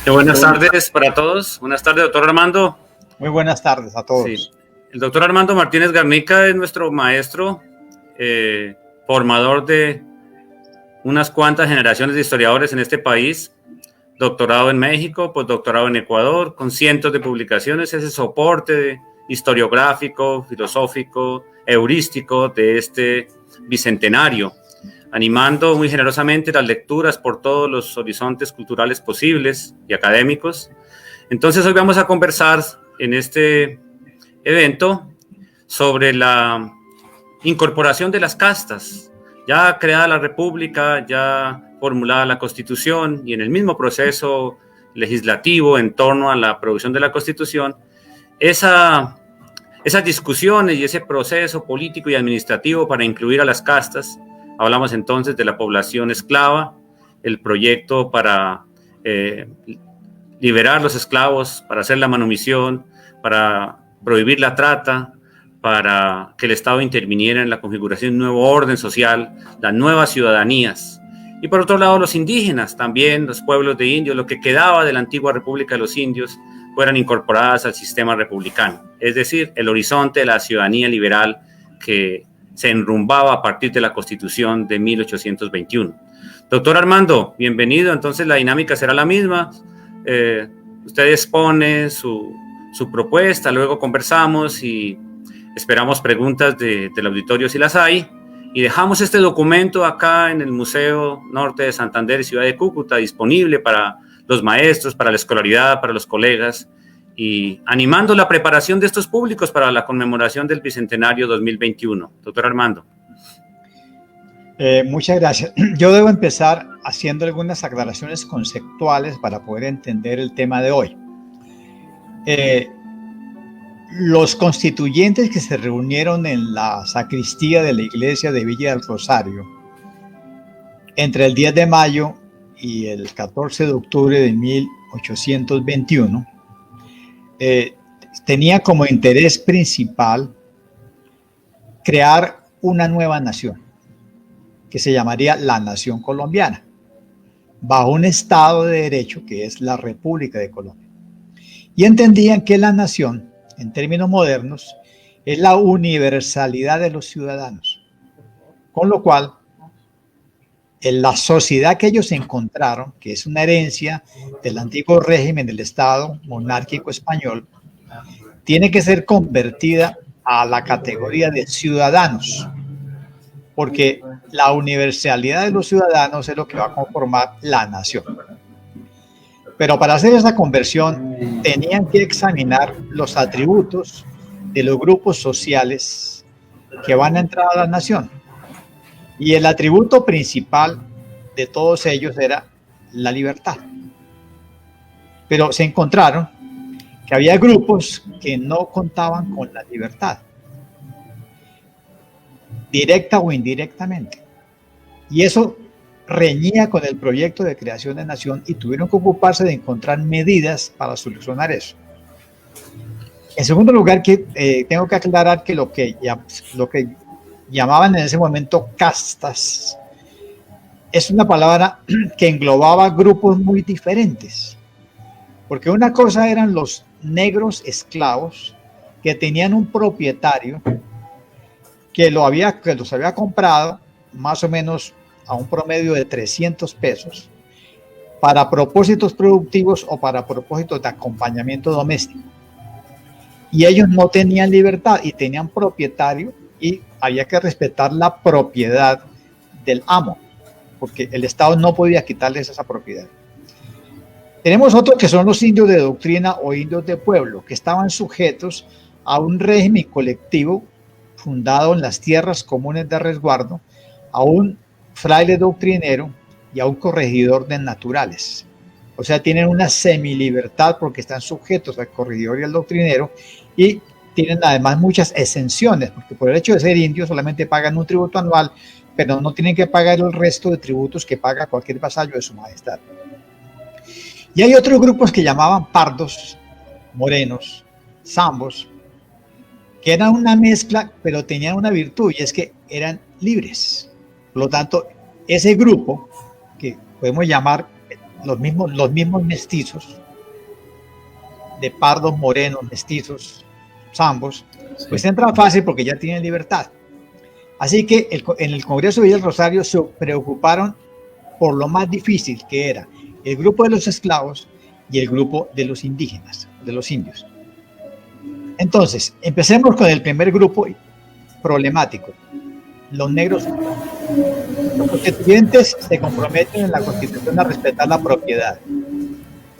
Buenas tardes para todos. Buenas tardes, doctor Armando. Muy buenas tardes a todos. Sí. El doctor Armando Martínez Garnica es nuestro maestro, formador de unas cuantas generaciones de historiadores en este país, doctorado en México, postdoctorado en Ecuador, con cientos de publicaciones, ese soporte historiográfico, filosófico, heurístico de este bicentenario, animando muy generosamente las lecturas por todos los horizontes culturales posibles y académicos. Entonces hoy vamos a conversar en este evento sobre la incorporación de las castas, ya creada la República, ya formulada la Constitución y en el mismo proceso legislativo en torno a la producción de la Constitución, esas discusiones y ese proceso político y administrativo para incluir a las castas. Hablamos entonces de la población esclava, el proyecto para liberar los esclavos, para hacer la manumisión, para prohibir la trata, para que el Estado interviniera en la configuración de un nuevo orden social, las nuevas ciudadanías. Y por otro lado, los indígenas, también los pueblos de indios, lo que quedaba de la antigua República de los Indios, fueran incorporadas al sistema republicano. Es decir, el horizonte de la ciudadanía liberal que se enrumbaba a partir de la Constitución de 1821. Doctor Armando, bienvenido. Entonces la dinámica será la misma. Usted expone su propuesta, luego conversamos y esperamos preguntas del auditorio si las hay, y dejamos este documento acá en el Museo Norte de Santander y Ciudad de Cúcuta disponible para los maestros, para la escolaridad, para los colegas, y animando la preparación de estos públicos para la conmemoración del Bicentenario 2021. Doctor Armando. Muchas gracias. Yo debo empezar haciendo algunas aclaraciones conceptuales para poder entender el tema de hoy. Los constituyentes que se reunieron en la sacristía de la iglesia de Villa del Rosario entre el 10 de mayo y el 14 de octubre de 1821 tenía como interés principal crear una nueva nación que se llamaría la Nación Colombiana, bajo un Estado de Derecho que es la República de Colombia. Y entendían que la nación, en términos modernos, es la universalidad de los ciudadanos. Con lo cual, en la sociedad que ellos encontraron, que es una herencia del antiguo régimen del Estado monárquico español, tiene que ser convertida a la categoría de ciudadanos, porque la universalidad de los ciudadanos es lo que va a conformar la nación. Pero para hacer esa conversión tenían que examinar los atributos de los grupos sociales que van a entrar a la nación. Y el atributo principal de todos ellos era la libertad. Pero se encontraron que había grupos que no contaban con la libertad, directa o indirectamente. Y eso reñía con el proyecto de creación de nación y tuvieron que ocuparse de encontrar medidas para solucionar eso. En segundo lugar, tengo que aclarar que lo que llamaban en ese momento castas es una palabra que englobaba grupos muy diferentes, porque una cosa eran los negros esclavos que tenían un propietario que los había comprado más o menos a un promedio de 300 pesos para propósitos productivos o para propósitos de acompañamiento doméstico. Y ellos no tenían libertad y tenían propietario y había que respetar la propiedad del amo, porque el Estado no podía quitarles esa propiedad. Tenemos otros que son los indios de doctrina o indios de pueblo, que estaban sujetos a un régimen colectivo fundado en las tierras comunes de resguardo, a un fraile doctrinero y a un corregidor de naturales. O sea, tienen una semilibertad porque están sujetos al corregidor y al doctrinero, y tienen además muchas exenciones, porque por el hecho de ser indios solamente pagan un tributo anual, pero no tienen que pagar el resto de tributos que paga cualquier vasallo de su majestad. Y hay otros grupos que llamaban pardos, morenos, zambos, que eran una mezcla, pero tenían una virtud, y es que eran libres. Por lo tanto, ese grupo, que podemos llamar los mismos mestizos, de pardos, morenos, mestizos, zambos, pues entran fácil porque ya tienen libertad. Así que en el Congreso de Villa del Rosario se preocuparon por lo más difícil, que era el grupo de los esclavos y el grupo de los indígenas, de los indios. Entonces, empecemos con el primer grupo problemático, los negros. Los constituyentes se comprometen en la Constitución a respetar la propiedad.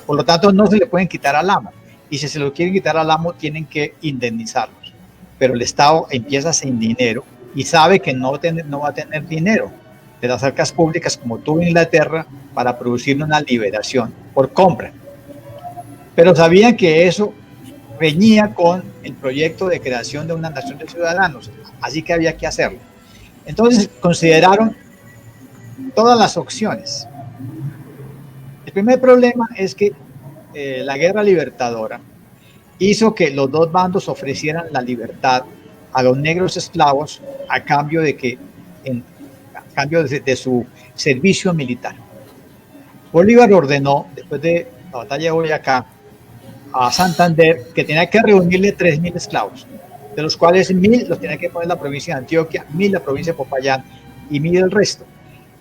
Por lo tanto, no se le pueden quitar al amo. Y si se lo quieren quitar al amo, tienen que indemnizarlos. Pero el Estado empieza sin dinero y sabe que no va a tener dinero de las arcas públicas como tuvo Inglaterra para producir una liberación por compra. Pero sabían que eso reñía con el proyecto de creación de una nación de ciudadanos, así que había que hacerlo. Entonces consideraron todas las opciones. El primer problema es que la guerra libertadora hizo que los dos bandos ofrecieran la libertad a los negros esclavos a cambio de su servicio militar. Bolívar ordenó, después de la batalla de Boyacá, a Santander que tenía que reunirle 3.000 esclavos, de los cuales 1.000 los tenía que poner la provincia de Antioquia, 1.000 la provincia de Popayán y 1.000 el resto.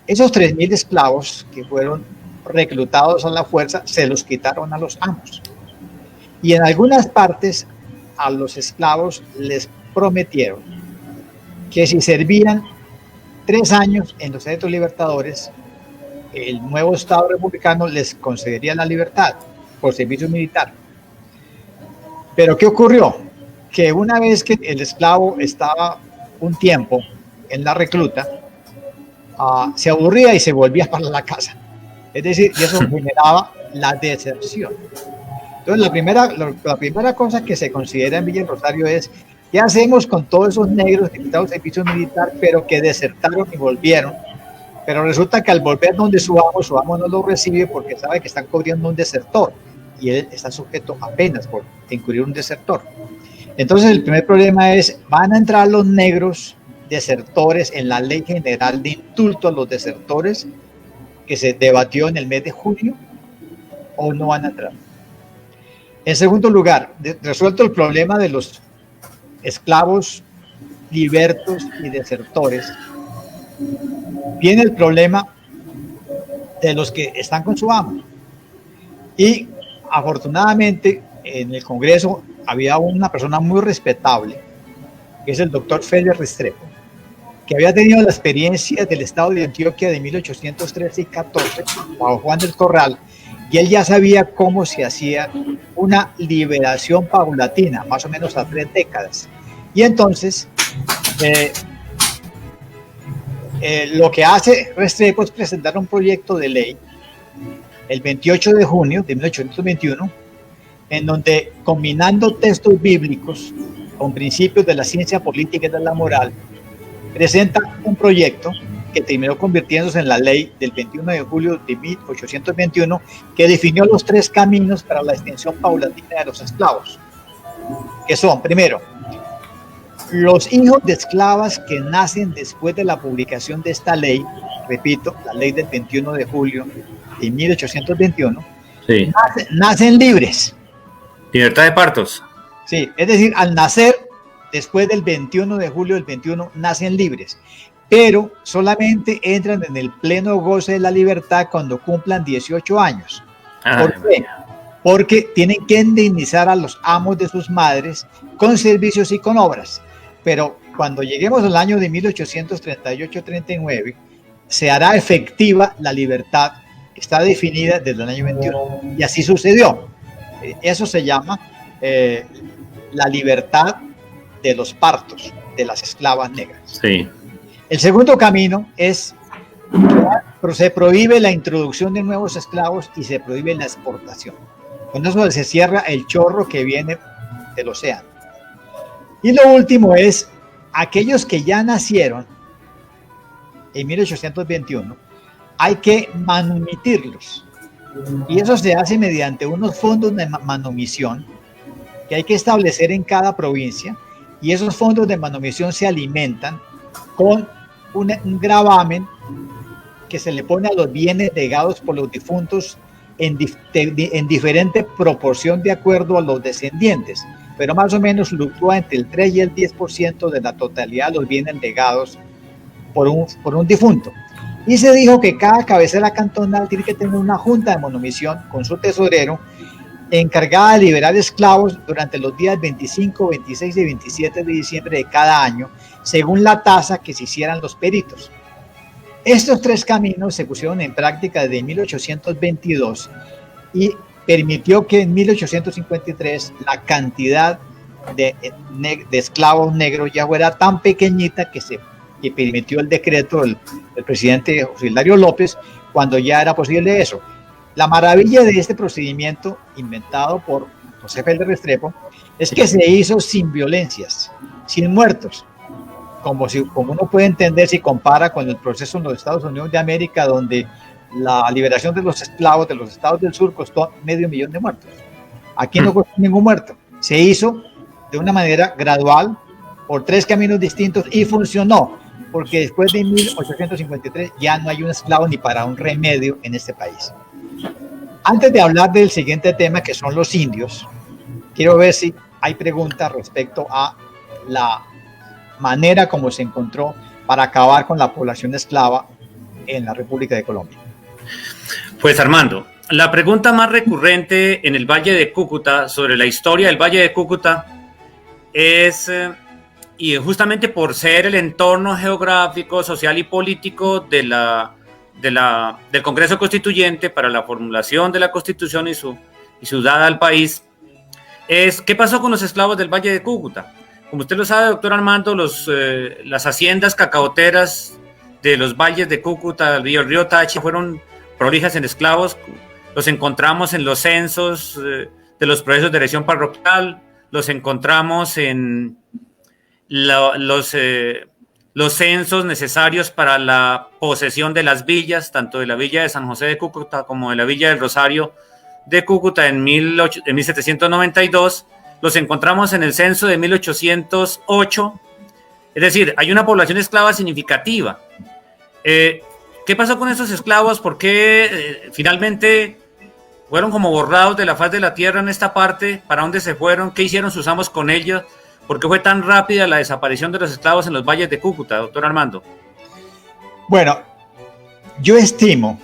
Esos 3.000 esclavos que fueron reclutados a la fuerza se los quitaron a los amos. Y en algunas partes a los esclavos les prometieron que si servían 3 años en los Ejércitos Libertadores, el nuevo Estado republicano les concedería la libertad por servicio militar. Pero ¿qué ocurrió? Que una vez que el esclavo estaba un tiempo en la recluta, se aburría y se volvía para la casa. Es decir, y eso generaba la deserción. Entonces, la primera cosa que se considera en Villa del Rosario es: ¿qué hacemos con todos esos negros que quitaron servicio militar, pero que desertaron y volvieron? Pero resulta que al volver donde su amo no lo recibe porque sabe que están cubriendo un desertor y él está sujeto a penas por encubrir un desertor. Entonces, el primer problema es: ¿van a entrar los negros desertores en la Ley General de Indulto a los Desertores que se debatió en el mes de junio, o no van a entrar? En segundo lugar, resuelto el problema de los esclavos libertos y desertores, viene el problema de los que están con su amo. Y afortunadamente en el Congreso había una persona muy respetable, que es el doctor Félix Restrepo, que había tenido la experiencia del Estado de Antioquia de 1813 y 14 bajo Juan del Corral, y él ya sabía cómo se hacía una liberación paulatina, más o menos a 3 décadas. Y entonces lo que hace Restrepo es presentar un proyecto de ley el 28 de junio de 1821, en donde, combinando textos bíblicos con principios de la ciencia política y de la moral, presenta un proyecto que terminó convirtiéndose en la ley del 21 de julio de 1821, que definió los 3 caminos para la extensión paulatina de los esclavos, que son: primero, los hijos de esclavas que nacen después de la publicación de esta ley, repito, la ley del 21 de julio de 1821, sí, nacen libres. Libertad de partos. Sí, es decir, al nacer después del 21 de julio del 21, nacen libres, pero solamente entran en el pleno goce de la libertad cuando cumplan 18 años. ¿Por qué? Porque tienen que indemnizar a los amos de sus madres con servicios y con obras. Pero cuando lleguemos al año de 1838-39, se hará efectiva la libertad que está definida desde el año 21. Y así sucedió. Eso se llama la libertad de los partos de las esclavas negras. Sí. El segundo camino es: se prohíbe la introducción de nuevos esclavos y se prohíbe la exportación. Con eso se cierra el chorro que viene del océano. Y lo último es: aquellos que ya nacieron en 1821, hay que manumitirlos. Y eso se hace mediante unos fondos de manumisión que hay que establecer en cada provincia, y esos fondos de manumisión se alimentan con un gravamen que se le pone a los bienes legados por los difuntos en diferente proporción de acuerdo a los descendientes, pero más o menos fluctúa entre el 3 y el 10% de la totalidad de los bienes legados por un difunto. Y se dijo que cada cabecera cantonal tiene que tener una junta de manomisión con su tesorero encargada de liberar esclavos durante los días 25, 26 y 27 de diciembre de cada año, según la tasa que se hicieran los peritos. Estos tres caminos se pusieron en práctica desde 1822 y permitió que en 1853 la cantidad de esclavos negros ya fuera tan pequeñita que permitió el decreto del presidente José Hilario López, cuando ya era posible eso. La maravilla de este procedimiento, inventado por José Félix Restrepo, es que se hizo sin violencias, sin muertos, como uno puede entender si compara con el proceso en los Estados Unidos de América, donde la liberación de los esclavos de los estados del sur costó 500,000 de muertos. Aquí no costó ningún muerto. Se hizo de una manera gradual, por tres caminos distintos, y funcionó, porque después de 1853 ya no hay un esclavo ni para un remedio en este país. Antes de hablar del siguiente tema, que son los indios, quiero ver si hay preguntas respecto a la manera como se encontró para acabar con la población esclava en la República de Colombia. Pues Armando, la pregunta más recurrente en el Valle de Cúcuta sobre la historia del Valle de Cúcuta es, y justamente por ser el entorno geográfico, social y político del Congreso Constituyente para la formulación de la Constitución y su dada al país, es ¿qué pasó con los esclavos del Valle de Cúcuta? Como usted lo sabe, doctor Armando, las haciendas cacaoteras de los valles de Cúcuta, el río Táchira, fueron prolijas en esclavos. Los encontramos en los censos de los procesos de elección parroquial, los encontramos en los censos necesarios para la posesión de las villas, tanto de la villa de San José de Cúcuta como de la villa del Rosario de Cúcuta en 1792, los encontramos en el censo de 1808, es decir, hay una población esclava significativa. ¿Qué pasó con esos esclavos? ¿Por qué finalmente fueron como borrados de la faz de la tierra en esta parte? ¿Para dónde se fueron? ¿Qué hicieron sus amos con ellos? ¿Por qué fue tan rápida la desaparición de los esclavos en los valles de Cúcuta, doctor Armando? Bueno, yo estimo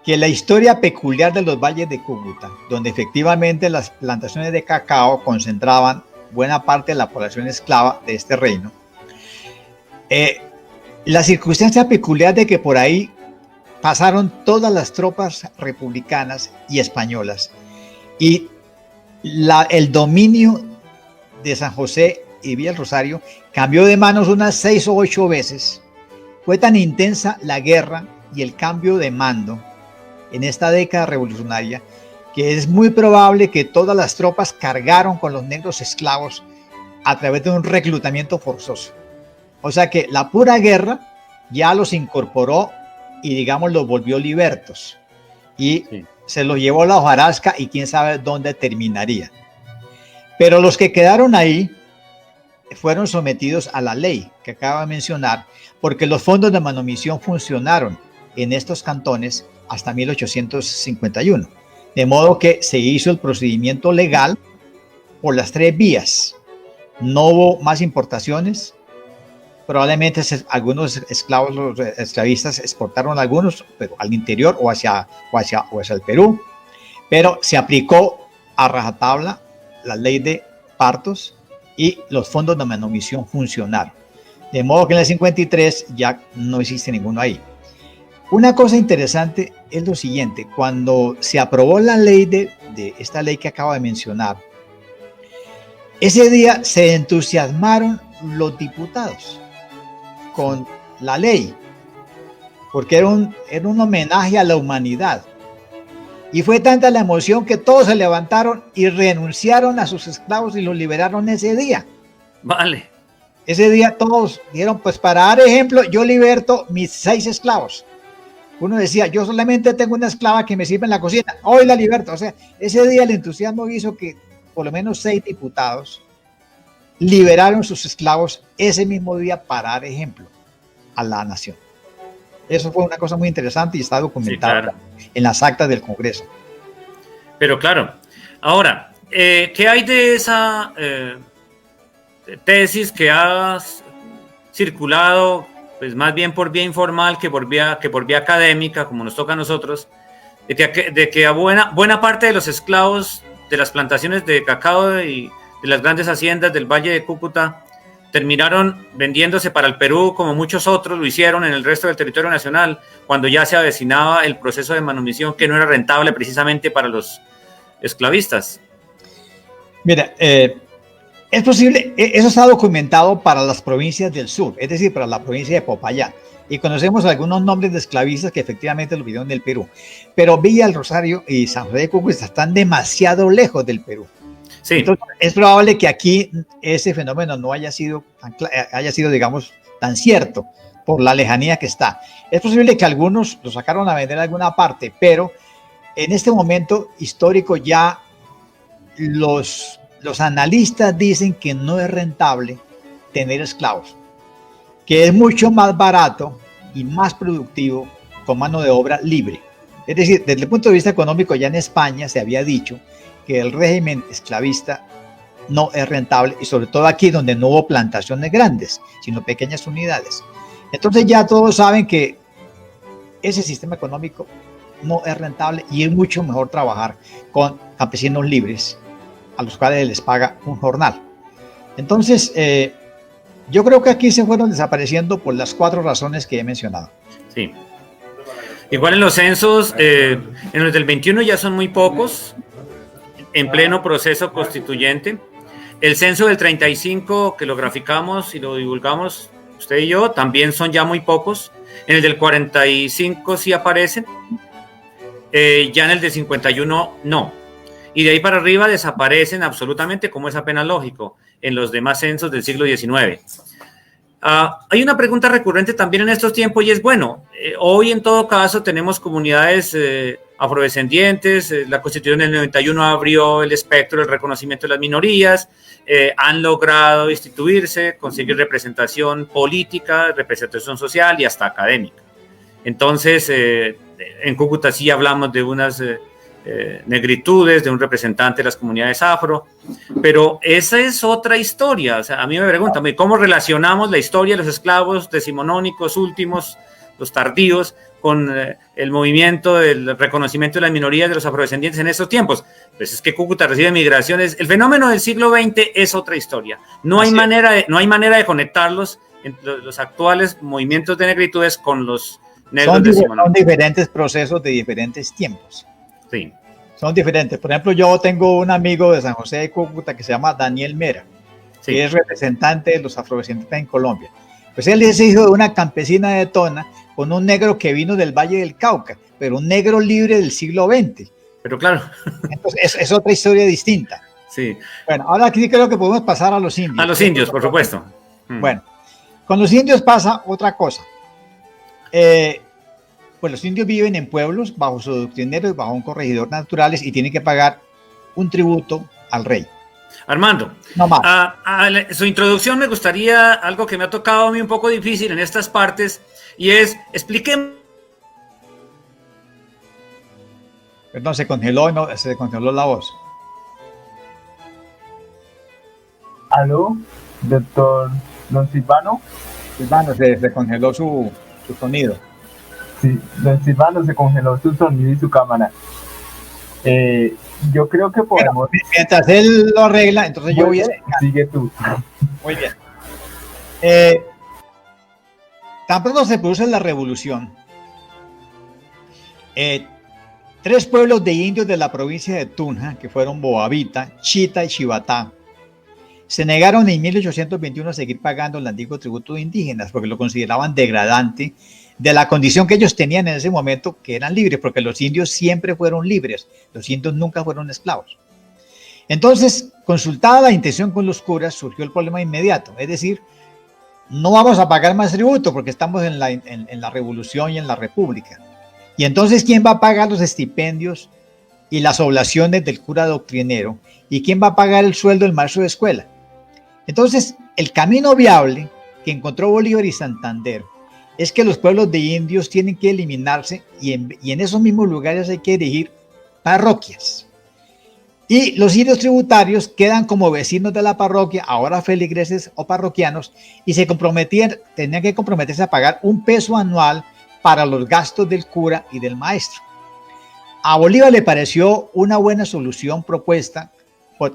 que la historia peculiar de los valles de Cúcuta, donde efectivamente las plantaciones de cacao concentraban buena parte de la población esclava de este reino, la circunstancia peculiar de que por ahí pasaron todas las tropas republicanas y españolas y el dominio de San José y Villa del Rosario cambió de manos unas 6 o 8 veces. Fue tan intensa la guerra y el cambio de mando en esta década revolucionaria que es muy probable que todas las tropas cargaron con los negros esclavos a través de un reclutamiento forzoso. O sea que la pura guerra ya los incorporó y digamos los volvió libertos y se los llevó a la hojarasca y quién sabe dónde terminaría. Pero los que quedaron ahí fueron sometidos a la ley que acabo de mencionar, porque los fondos de manomisión funcionaron en estos cantones hasta 1851. De modo que se hizo el procedimiento legal por las 3 vías. No hubo más importaciones. Probablemente algunos esclavos, los esclavistas exportaron algunos, pero al interior o hacia el Perú. Pero se aplicó a rajatabla la ley de partos y los fondos de manomisión funcionaron. De modo que en el 53 ya no existe ninguno ahí. Una cosa interesante es lo siguiente: cuando se aprobó la ley de esta ley que acabo de mencionar, ese día se entusiasmaron los diputados con la ley, porque era un homenaje a la humanidad. Y fue tanta la emoción que todos se levantaron y renunciaron a sus esclavos y los liberaron ese día. Vale. Ese día todos dijeron, pues para dar ejemplo, yo liberto mis 6 esclavos. Uno decía, yo solamente tengo una esclava que me sirve en la cocina, hoy la liberto. O sea, ese día el entusiasmo hizo que por lo menos 6 diputados liberaron sus esclavos ese mismo día para dar ejemplo a la nación. Eso fue una cosa muy interesante y está documentado, sí, claro, en las actas del Congreso. Pero claro, ahora, ¿qué hay de esa tesis que ha circulado, pues más bien por vía informal que por vía académica, como nos toca a nosotros, de que a buena parte de los esclavos de las plantaciones de cacao y de las grandes haciendas del Valle de Cúcuta terminaron vendiéndose para el Perú, como muchos otros lo hicieron en el resto del territorio nacional, cuando ya se avecinaba el proceso de manumisión, que no era rentable precisamente para los esclavistas? Mira, es posible, eso está documentado para las provincias del sur, es decir, para la provincia de Popayán. Y conocemos algunos nombres de esclavistas que efectivamente lo vivieron en el Perú. Pero Villa del Rosario y San José de Cúcuta están demasiado lejos del Perú. Sí. Entonces, es probable que aquí ese fenómeno no haya sido, digamos, tan cierto por la lejanía que está. Es posible que algunos lo sacaron a vender en alguna parte, pero en este momento histórico ya los analistas dicen que no es rentable tener esclavos, que es mucho más barato y más productivo con mano de obra libre. Es decir, desde el punto de vista económico, ya en España se había dicho que el régimen esclavista no es rentable, y sobre todo aquí donde no hubo plantaciones grandes, sino pequeñas unidades. Entonces ya todos saben que ese sistema económico no es rentable y es mucho mejor trabajar con campesinos libres a los cuales les paga un jornal. Entonces, yo creo que aquí se fueron desapareciendo por las 4 razones que he mencionado. Sí. Igual en los censos, en los del 21 ya son muy pocos, en pleno proceso constituyente. El censo del 35, que lo graficamos y lo divulgamos usted y yo, también son ya muy pocos. En el del 45 sí aparecen, ya en el del 51 no. Y de ahí para arriba desaparecen absolutamente, como es apenas lógico, en los demás censos del siglo XIX. Hay una pregunta recurrente también en estos tiempos y es, bueno, hoy en todo caso tenemos comunidades afrodescendientes, la Constitución del 91 abrió el espectro del reconocimiento de las minorías, han logrado instituirse, conseguir representación política, representación social y hasta académica. Entonces, en Cúcuta sí hablamos de unas negritudes, de un representante de las comunidades afro, pero esa es otra historia. O sea, a mí me preguntan, ¿cómo relacionamos la historia de los esclavos decimonónicos últimos, los tardíos, con el movimiento del reconocimiento de las minorías de los afrodescendientes en estos tiempos? Pues es que Cúcuta recibe migraciones. El fenómeno del siglo XX es otra historia. No hay manera de conectarlos, los actuales movimientos de negritudes, con los negros decimonónicos. Son diferentes procesos de diferentes tiempos. Sí. Son diferentes. Por ejemplo, yo tengo un amigo de San José de Cúcuta que se llama Daniel Mera, sí, que es representante de los afrodescendientes en Colombia. Pues él es hijo de una campesina de Tona con un negro que vino del Valle del Cauca, pero un negro libre del siglo XX. Pero claro. Entonces es otra historia distinta. Sí. Bueno, ahora aquí creo que podemos pasar a los indios. A los indios, por supuesto. Bueno, con los indios pasa otra cosa. Pues los indios viven en pueblos bajo su doctrinero y bajo un corregidor naturales y tienen que pagar un tributo al rey. Armando, no más. A su introducción me gustaría algo que me ha tocado a mí un poco difícil en estas partes, y es, explíqueme. Perdón, se congeló la voz. ¿Aló, doctor Don Silvano? Silvano, se congeló su sonido. Sí, Don Silvano, se congeló su sonido y su cámara. Yo creo que podemos... Bueno, mientras él lo arregla, entonces yo voy a... Sigue tú. Muy bien. Tan pronto se produce la revolución, 3 pueblos de indios de la provincia de Tunja, que fueron Boavita, Chita y Chivatá, se negaron en 1821 a seguir pagando el antiguo tributo de indígenas porque lo consideraban degradante de la condición que ellos tenían en ese momento, que eran libres, porque los indios siempre fueron libres, los indios nunca fueron esclavos. Entonces, consultada la intención con los curas, surgió el problema inmediato, es decir, no vamos a pagar más tributo porque estamos en la revolución y en la república. Y entonces, ¿quién va a pagar los estipendios y las oblaciones del cura doctrinero? ¿Y quién va a pagar el sueldo del maestro de escuela? Entonces, el camino viable que encontró Bolívar y Santander es que los pueblos de indios tienen que eliminarse y en esos mismos lugares hay que erigir parroquias. Y los indios tributarios quedan como vecinos de la parroquia, ahora feligreses o parroquianos, y tenían que comprometerse a pagar $1 anual para los gastos del cura y del maestro. A Bolívar le pareció una buena solución propuesta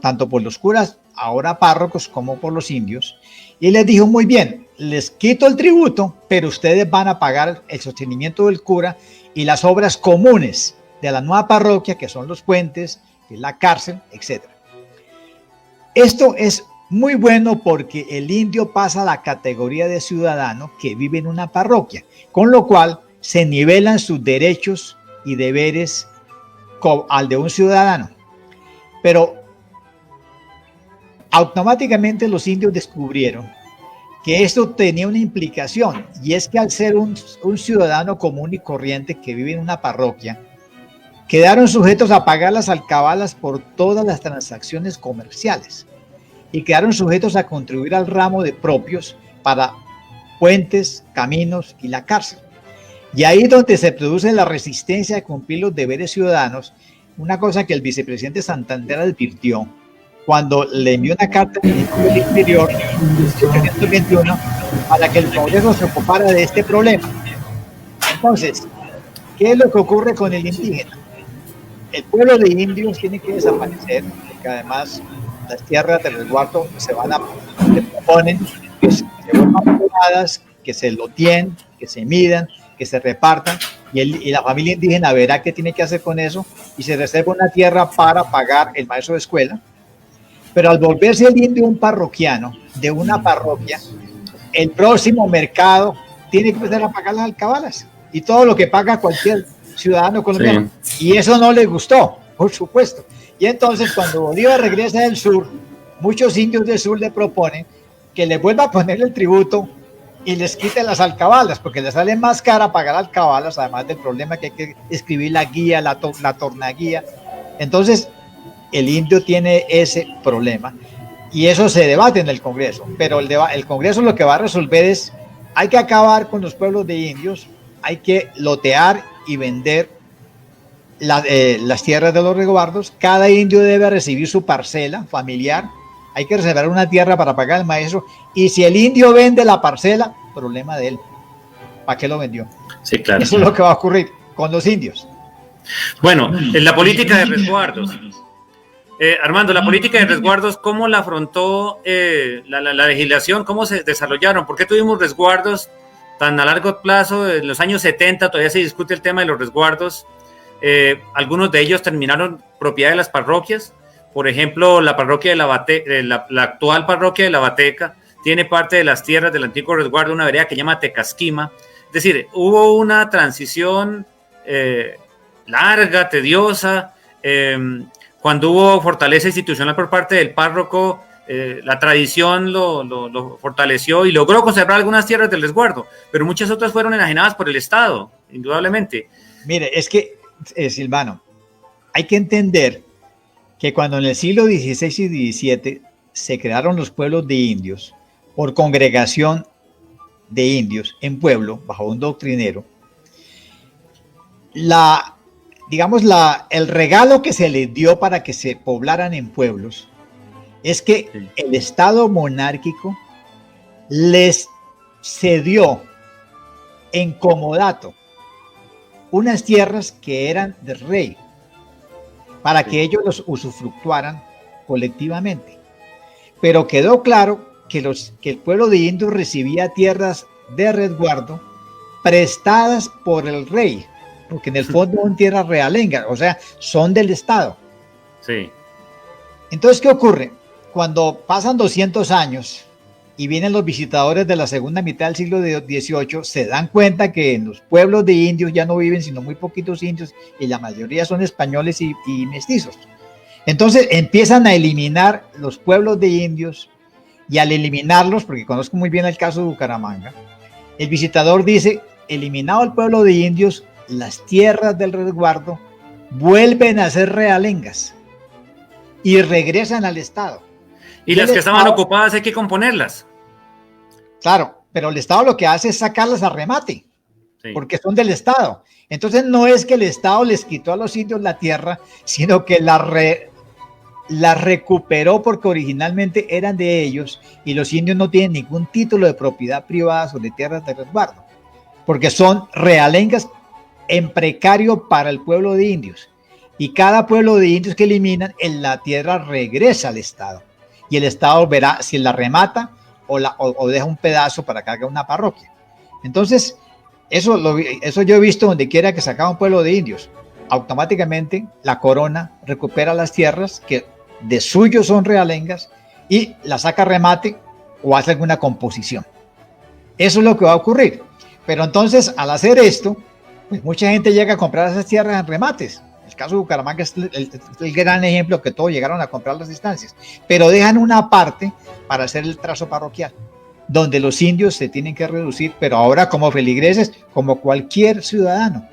tanto por los curas, ahora párrocos, como por los indios, y les dijo: muy bien, les quito el tributo, pero ustedes van a pagar el sostenimiento del cura y las obras comunes de la nueva parroquia, que son los puentes, que es la cárcel, etc. Esto es muy bueno porque el indio pasa a la categoría de ciudadano que vive en una parroquia, con lo cual se nivelan sus derechos y deberes al de un ciudadano. Pero automáticamente los indios descubrieron que esto tenía una implicación, y es que al ser un ciudadano común y corriente que vive en una parroquia, quedaron sujetos a pagar las alcabalas por todas las transacciones comerciales y quedaron sujetos a contribuir al ramo de propios para puentes, caminos y la cárcel. Y ahí es donde se produce la resistencia a cumplir los deberes ciudadanos, una cosa que el vicepresidente Santander advirtió cuando le envió una carta al ministro del Interior en 1821 para que el Congreso se ocupara de este problema. Entonces, ¿qué es lo que ocurre con el indígena? El pueblo de indios tiene que desaparecer, porque además las tierras de resguardo se proponen que se vuelvan pobladas, que se loteen, que se midan, que se repartan, y la familia indígena verá qué tiene que hacer con eso, y se reserva una tierra para pagar el maestro de escuela. Pero al volverse el indio un parroquiano de una parroquia, el próximo mercado tiene que empezar a pagar las alcabalas y todo lo que paga cualquier ciudadano colombiano. Sí. Y eso no les gustó, por supuesto. Y entonces cuando Bolívar regresa del sur, muchos indios del sur le proponen que le vuelva a poner el tributo y les quite las alcabalas, porque les sale más cara pagar alcabalas, además del problema que hay que escribir la guía, la tornaguía. Entonces el indio tiene ese problema y eso se debate en el Congreso, pero el Congreso lo que va a resolver es: hay que acabar con los pueblos de indios, hay que lotear y vender las tierras de los resguardos, cada indio debe recibir su parcela familiar, hay que reservar una tierra para pagar al maestro, y si el indio vende la parcela, problema de él, ¿para qué lo vendió? Sí, claro. Eso es lo que va a ocurrir con los indios. Bueno, en la política de resguardos, Armando, la política de resguardos, ¿cómo la afrontó la legislación? ¿Cómo se desarrollaron? ¿Por qué tuvimos resguardos tan a largo plazo? En los años 70 todavía se discute el tema de los resguardos. Algunos de ellos terminaron propiedad de las parroquias. Por ejemplo, la parroquia de la actual parroquia de La Bateca tiene parte de las tierras del antiguo resguardo, una vereda que se llama Tecasquima. Es decir, hubo una transición larga, tediosa. Cuando hubo fortaleza institucional por parte del párroco, la tradición lo fortaleció y logró conservar algunas tierras del resguardo, pero muchas otras fueron enajenadas por el Estado, indudablemente. Mire, es que, Silvano, hay que entender que cuando en el siglo XVI y XVII se crearon los pueblos de indios, por congregación de indios en pueblo, bajo un doctrinero, el regalo que se les dio para que se poblaran en pueblos es que el Estado monárquico les cedió en comodato unas tierras que eran del rey para que ellos los usufructuaran colectivamente. Pero quedó claro que el pueblo de indios recibía tierras de resguardo prestadas por el rey, porque en el fondo son tierras realengas, o sea, son del Estado. Sí. Entonces, ¿qué ocurre? Cuando pasan 200 años y vienen los visitadores de la segunda mitad del siglo XVIII, se dan cuenta que en los pueblos de indios ya no viven sino muy poquitos indios y la mayoría son españoles y mestizos. Entonces empiezan a eliminar los pueblos de indios, y al eliminarlos, porque conozco muy bien el caso de Bucaramanga, el visitador dice: eliminado el pueblo de indios, las tierras del resguardo vuelven a ser realengas y regresan al Estado. Y las que estaban ocupadas hay que componerlas. Claro, pero el Estado lo que hace es sacarlas a remate, Sí. porque son del Estado. Entonces no es que el Estado les quitó a los indios la tierra, sino que la recuperó porque originalmente eran de ellos y los indios no tienen ningún título de propiedad privada sobre tierras de resguardo, porque son realengas en precario para el pueblo de indios. Y cada pueblo de indios que eliminan, en la tierra regresa al Estado. Y el Estado verá si la remata o deja un pedazo para que haga una parroquia. Entonces, eso yo he visto donde quiera que se acaba un pueblo de indios. Automáticamente la corona recupera las tierras que de suyo son realengas y la saca a remate o hace alguna composición. Eso es lo que va a ocurrir. Pero entonces, al hacer esto, pues mucha gente llega a comprar esas tierras en remates. El caso de Bucaramanga es el gran ejemplo que todos llegaron a comprar las distancias, pero dejan una parte para hacer el trazo parroquial, donde los indios se tienen que reducir, pero ahora como feligreses, como cualquier ciudadano.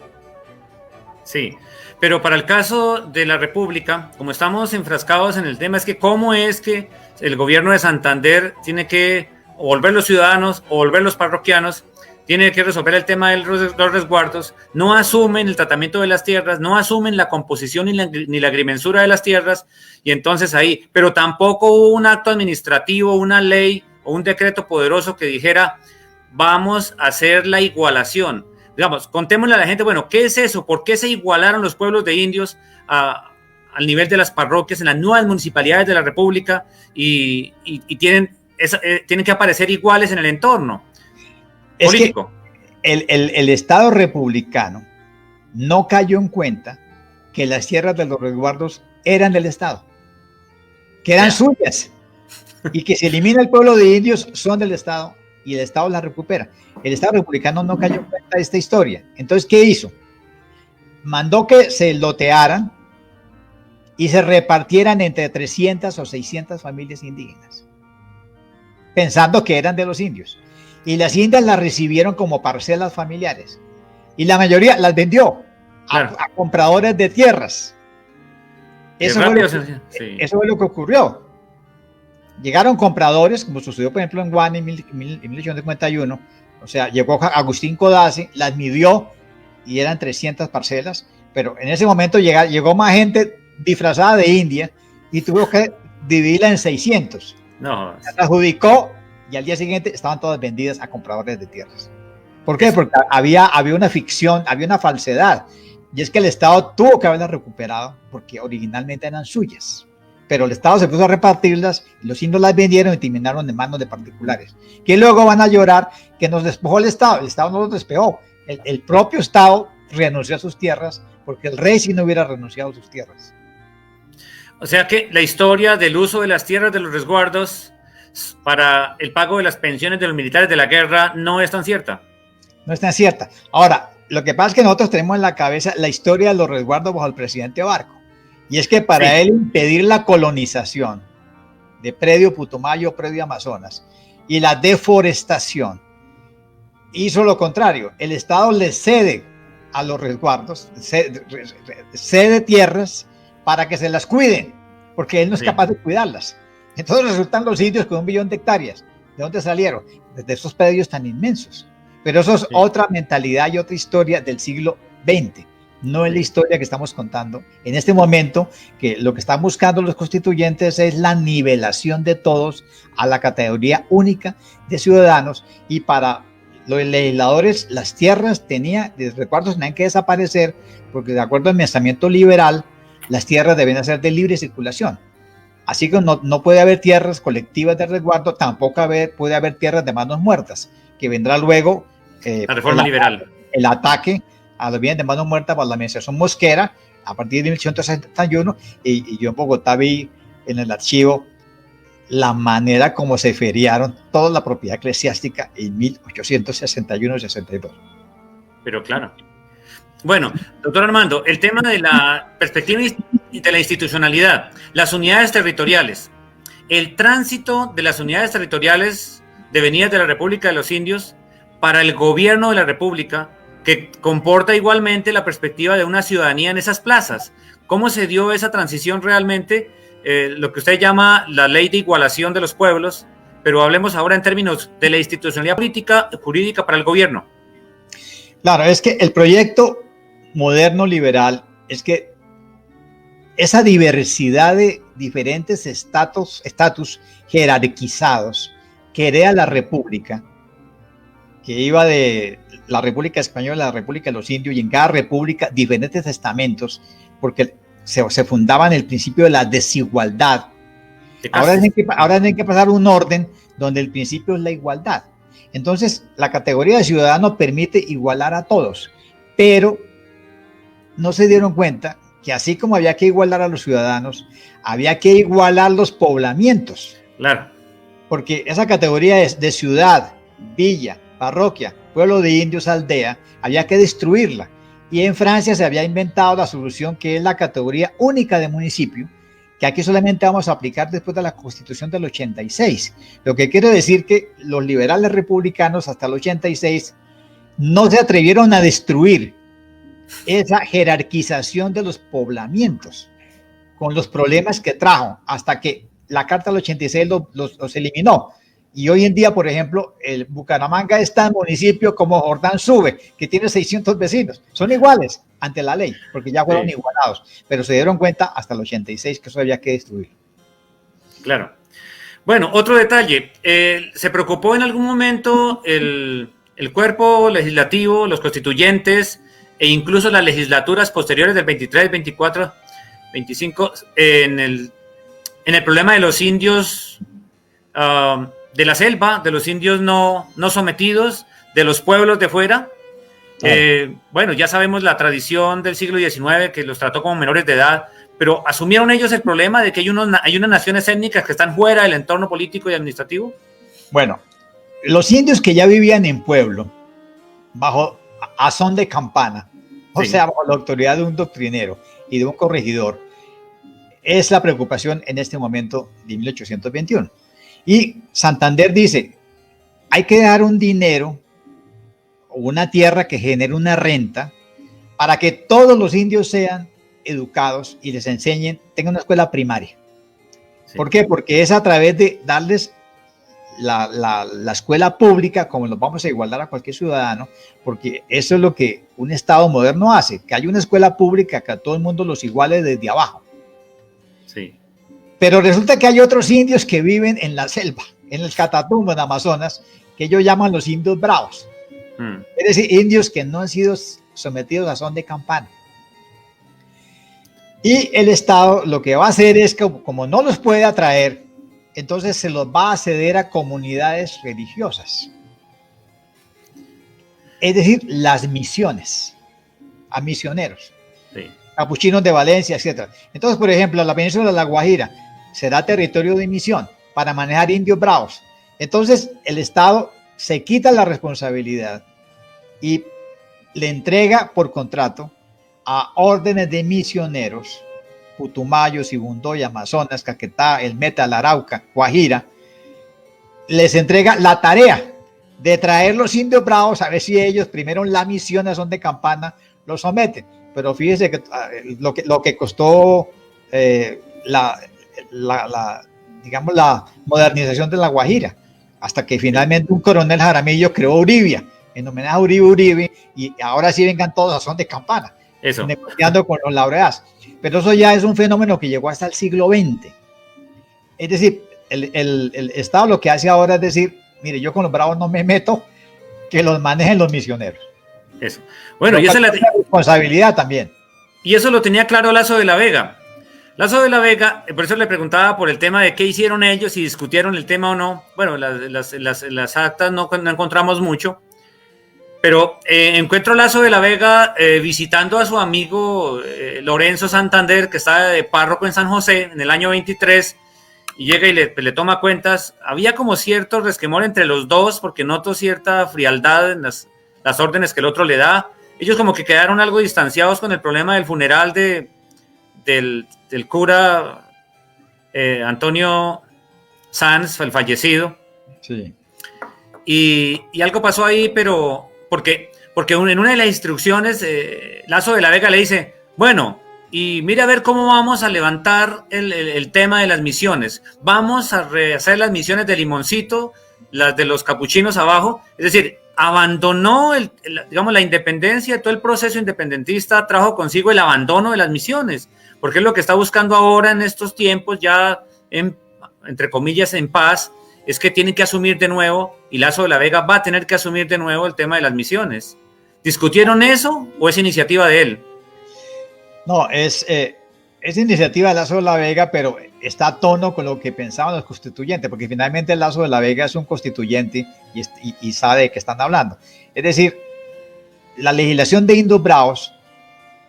Sí, pero para el caso de la República, como estamos enfrascados en el tema, es que cómo es que el gobierno de Santander tiene que o volver los ciudadanos o volver los parroquianos, tiene que resolver el tema de los resguardos, no asumen el tratamiento de las tierras, no asumen la composición ni la agrimensura de las tierras, y entonces ahí, pero tampoco hubo un acto administrativo, una ley o un decreto poderoso que dijera, vamos a hacer la igualación. Digamos, contémosle a la gente, bueno, ¿qué es eso? ¿Por qué se igualaron los pueblos de indios al nivel de las parroquias en las nuevas municipalidades de la República y tienen que aparecer iguales en el entorno político? Es que el Estado republicano no cayó en cuenta que las tierras de los resguardos eran del Estado, que eran suyas, y que si elimina el pueblo de indios son del Estado y el Estado las recupera. El Estado republicano no cayó en cuenta de esta historia. Entonces, ¿qué hizo? Mandó que se lotearan y se repartieran entre 300 o 600 familias indígenas, pensando que eran de los indios. Y las indias las recibieron como parcelas familiares. Y la mayoría las vendió a compradores de tierras. Eso fue lo que ocurrió. Llegaron compradores, como sucedió por ejemplo en Guane en 1851. O sea, llegó Agustín Codazzi, las midió y eran 300 parcelas. Pero en ese momento llegó más gente disfrazada de india y tuvo que dividirla en 600. No. Se adjudicó y al día siguiente estaban todas vendidas a compradores de tierras. ¿Por qué? Porque había una ficción, había una falsedad. Y es que el Estado tuvo que haberlas recuperado porque originalmente eran suyas. Pero el Estado se puso a repartirlas, los indios las vendieron y terminaron en manos de particulares. Que luego van a llorar que nos despojó el Estado no los despejó. El propio Estado renunció a sus tierras porque el rey sí no hubiera renunciado a sus tierras. O sea que la historia del uso de las tierras de los resguardos para el pago de las pensiones de los militares de la guerra no es tan cierta. No es tan cierta. Ahora, lo que pasa es que nosotros tenemos en la cabeza la historia de los resguardos bajo el presidente Barco. Y es que para él impedir la colonización de predio Putumayo, predio Amazonas y la deforestación, hizo lo contrario. El Estado le cede a los resguardos, cede tierras para que se las cuiden, porque él no es capaz de cuidarlas. Entonces resultan los indios con 1 millón de hectáreas. ¿De dónde salieron? Desde esos predios tan inmensos. Pero eso es otra mentalidad y otra historia del siglo XX. No es la historia que estamos contando en este momento, que lo que están buscando los constituyentes es la nivelación de todos a la categoría única de ciudadanos, y para los legisladores las tierras de resguardos tenían que desaparecer porque de acuerdo al pensamiento liberal las tierras deben ser de libre circulación. Así que no puede haber tierras colectivas de resguardo, tampoco puede haber tierras de manos muertas, que vendrá luego la reforma liberal. El ataque a los bienes de manos muertas por la administración Mosquera a partir de 1861, y yo en Bogotá vi en el archivo la manera como se feriaron toda la propiedad eclesiástica en 1861-62. Pero claro. Bueno, doctor Armando, el tema de la perspectiva de la institucionalidad, las unidades territoriales, el tránsito de las unidades territoriales devenidas de la República de los Indios para el gobierno de la República, que comporta igualmente la perspectiva de una ciudadanía en esas plazas. ¿Cómo se dio esa transición realmente? Lo que usted llama la ley de igualación de los pueblos, pero hablemos ahora en términos de la institucionalidad política, jurídica para el gobierno. Claro, es que el proyecto moderno liberal es que esa diversidad de diferentes estatus jerarquizados que crea la República, que iba de la República Española a la República de los Indios, y en cada república diferentes estamentos, porque se fundaba en el principio de la desigualdad. Ahora tienen que pasar un orden donde el principio es la igualdad. Entonces, la categoría de ciudadano permite igualar a todos, pero no se dieron cuenta que así como había que igualar a los ciudadanos, había que igualar los poblamientos. Claro. Porque esa categoría es de ciudad, villa, parroquia, pueblo de indios, aldea, había que destruirla. Y en Francia se había inventado la solución que es la categoría única de municipio, que aquí solamente vamos a aplicar después de la Constitución del 86. Lo que quiero decir que los liberales republicanos hasta el 86 no se atrevieron a destruir esa jerarquización de los poblamientos con los problemas que trajo hasta que la Carta del 86 los eliminó. Y hoy en día, por ejemplo, el Bucaramanga es tan municipio como Jordán Sube, que tiene 600 vecinos. Son iguales ante la ley, porque ya fueron igualados, pero se dieron cuenta hasta el 86 que eso había que destruir. Claro. Bueno, otro detalle. ¿Se preocupó en algún momento el cuerpo legislativo, los constituyentes e incluso las legislaturas posteriores del 23, 24, 25 en el problema de los indios de la selva, de los indios no sometidos, de los pueblos de fuera? Bueno, ya sabemos la tradición del siglo XIX que los trató como menores de edad, pero ¿asumieron ellos el problema de que hay unas naciones étnicas que están fuera del entorno político y administrativo? Bueno, los indios que ya vivían en pueblo, bajo a son de campana, o sea, bajo la autoridad de un doctrinero y de un corregidor, es la preocupación en este momento de 1821. Y Santander dice, hay que dar un dinero o una tierra que genere una renta para que todos los indios sean educados y les enseñen, tengan una escuela primaria. Sí. ¿Por qué? Porque es a través de darles la escuela pública, como los vamos a igualar a cualquier ciudadano, porque eso es lo que un Estado moderno hace, que hay una escuela pública que a todo el mundo los iguale desde abajo. Sí. Pero resulta que hay otros indios que viven en la selva, en el Catatumbo, en Amazonas, que ellos llaman los indios bravos. Es decir, indios que no han sido sometidos a son de campana. Y el Estado lo que va a hacer es que, como no los puede atraer, entonces se los va a ceder a comunidades religiosas. Es decir, las misiones, a misioneros. Sí. Capuchinos de Valencia, etc. Entonces, por ejemplo, la península de La Guajira será territorio de misión para manejar indios bravos. Entonces, el Estado se quita la responsabilidad y le entrega por contrato a órdenes de misioneros, Putumayo, Sibundoy, Amazonas, Caquetá, El Meta, La Arauca, Guajira, les entrega la tarea de traer los indios bravos a ver si ellos, primero en la misión a son de campana, los someten. Pero fíjese que lo que costó digamos, la modernización de La Guajira, hasta que finalmente un coronel Jaramillo creó Uribia, en homenaje a Uribe, y ahora sí vengan todos a son de campana, eso, negociando con los laureados. Pero eso ya es un fenómeno que llegó hasta el siglo XX. Es decir, el Estado lo que hace ahora es decir, mire, yo con los bravos no me meto, que los manejen los misioneros. Eso. Bueno, y esa es la responsabilidad también. Y eso lo tenía claro Lazo de la Vega. Lazo de la Vega, por eso le preguntaba por el tema de qué hicieron ellos, si discutieron el tema o no. Bueno, las actas no encontramos mucho, pero encuentro Lazo de la Vega visitando a su amigo Lorenzo Santander, que estaba de párroco en San José en el año 23, y llega y le toma cuentas. Había como cierto resquemor entre los dos, porque noto cierta frialdad en las órdenes que el otro le da. Ellos como que quedaron algo distanciados con el problema del funeral del cura Antonio Sanz, el fallecido. Sí. Y algo pasó ahí, pero porque en una de las instrucciones Lazo de la Vega le dice, bueno, y mire a ver cómo vamos a levantar el tema de las misiones. Vamos a rehacer las misiones de Limoncito, las de los capuchinos abajo. Es decir, abandonó digamos, la independencia, todo el proceso independentista trajo consigo el abandono de las misiones, porque es lo que está buscando ahora en estos tiempos, ya entre comillas en paz, es que tienen que asumir de nuevo, y Lazo de la Vega va a tener que asumir de nuevo el tema de las misiones. ¿Discutieron eso o es iniciativa de él? No, es iniciativa de Lazo de la Vega, pero está a tono con lo que pensaban los constituyentes, porque finalmente Lazo de la Vega es un constituyente y sabe de qué están hablando. Es decir, la legislación de Indios Bravos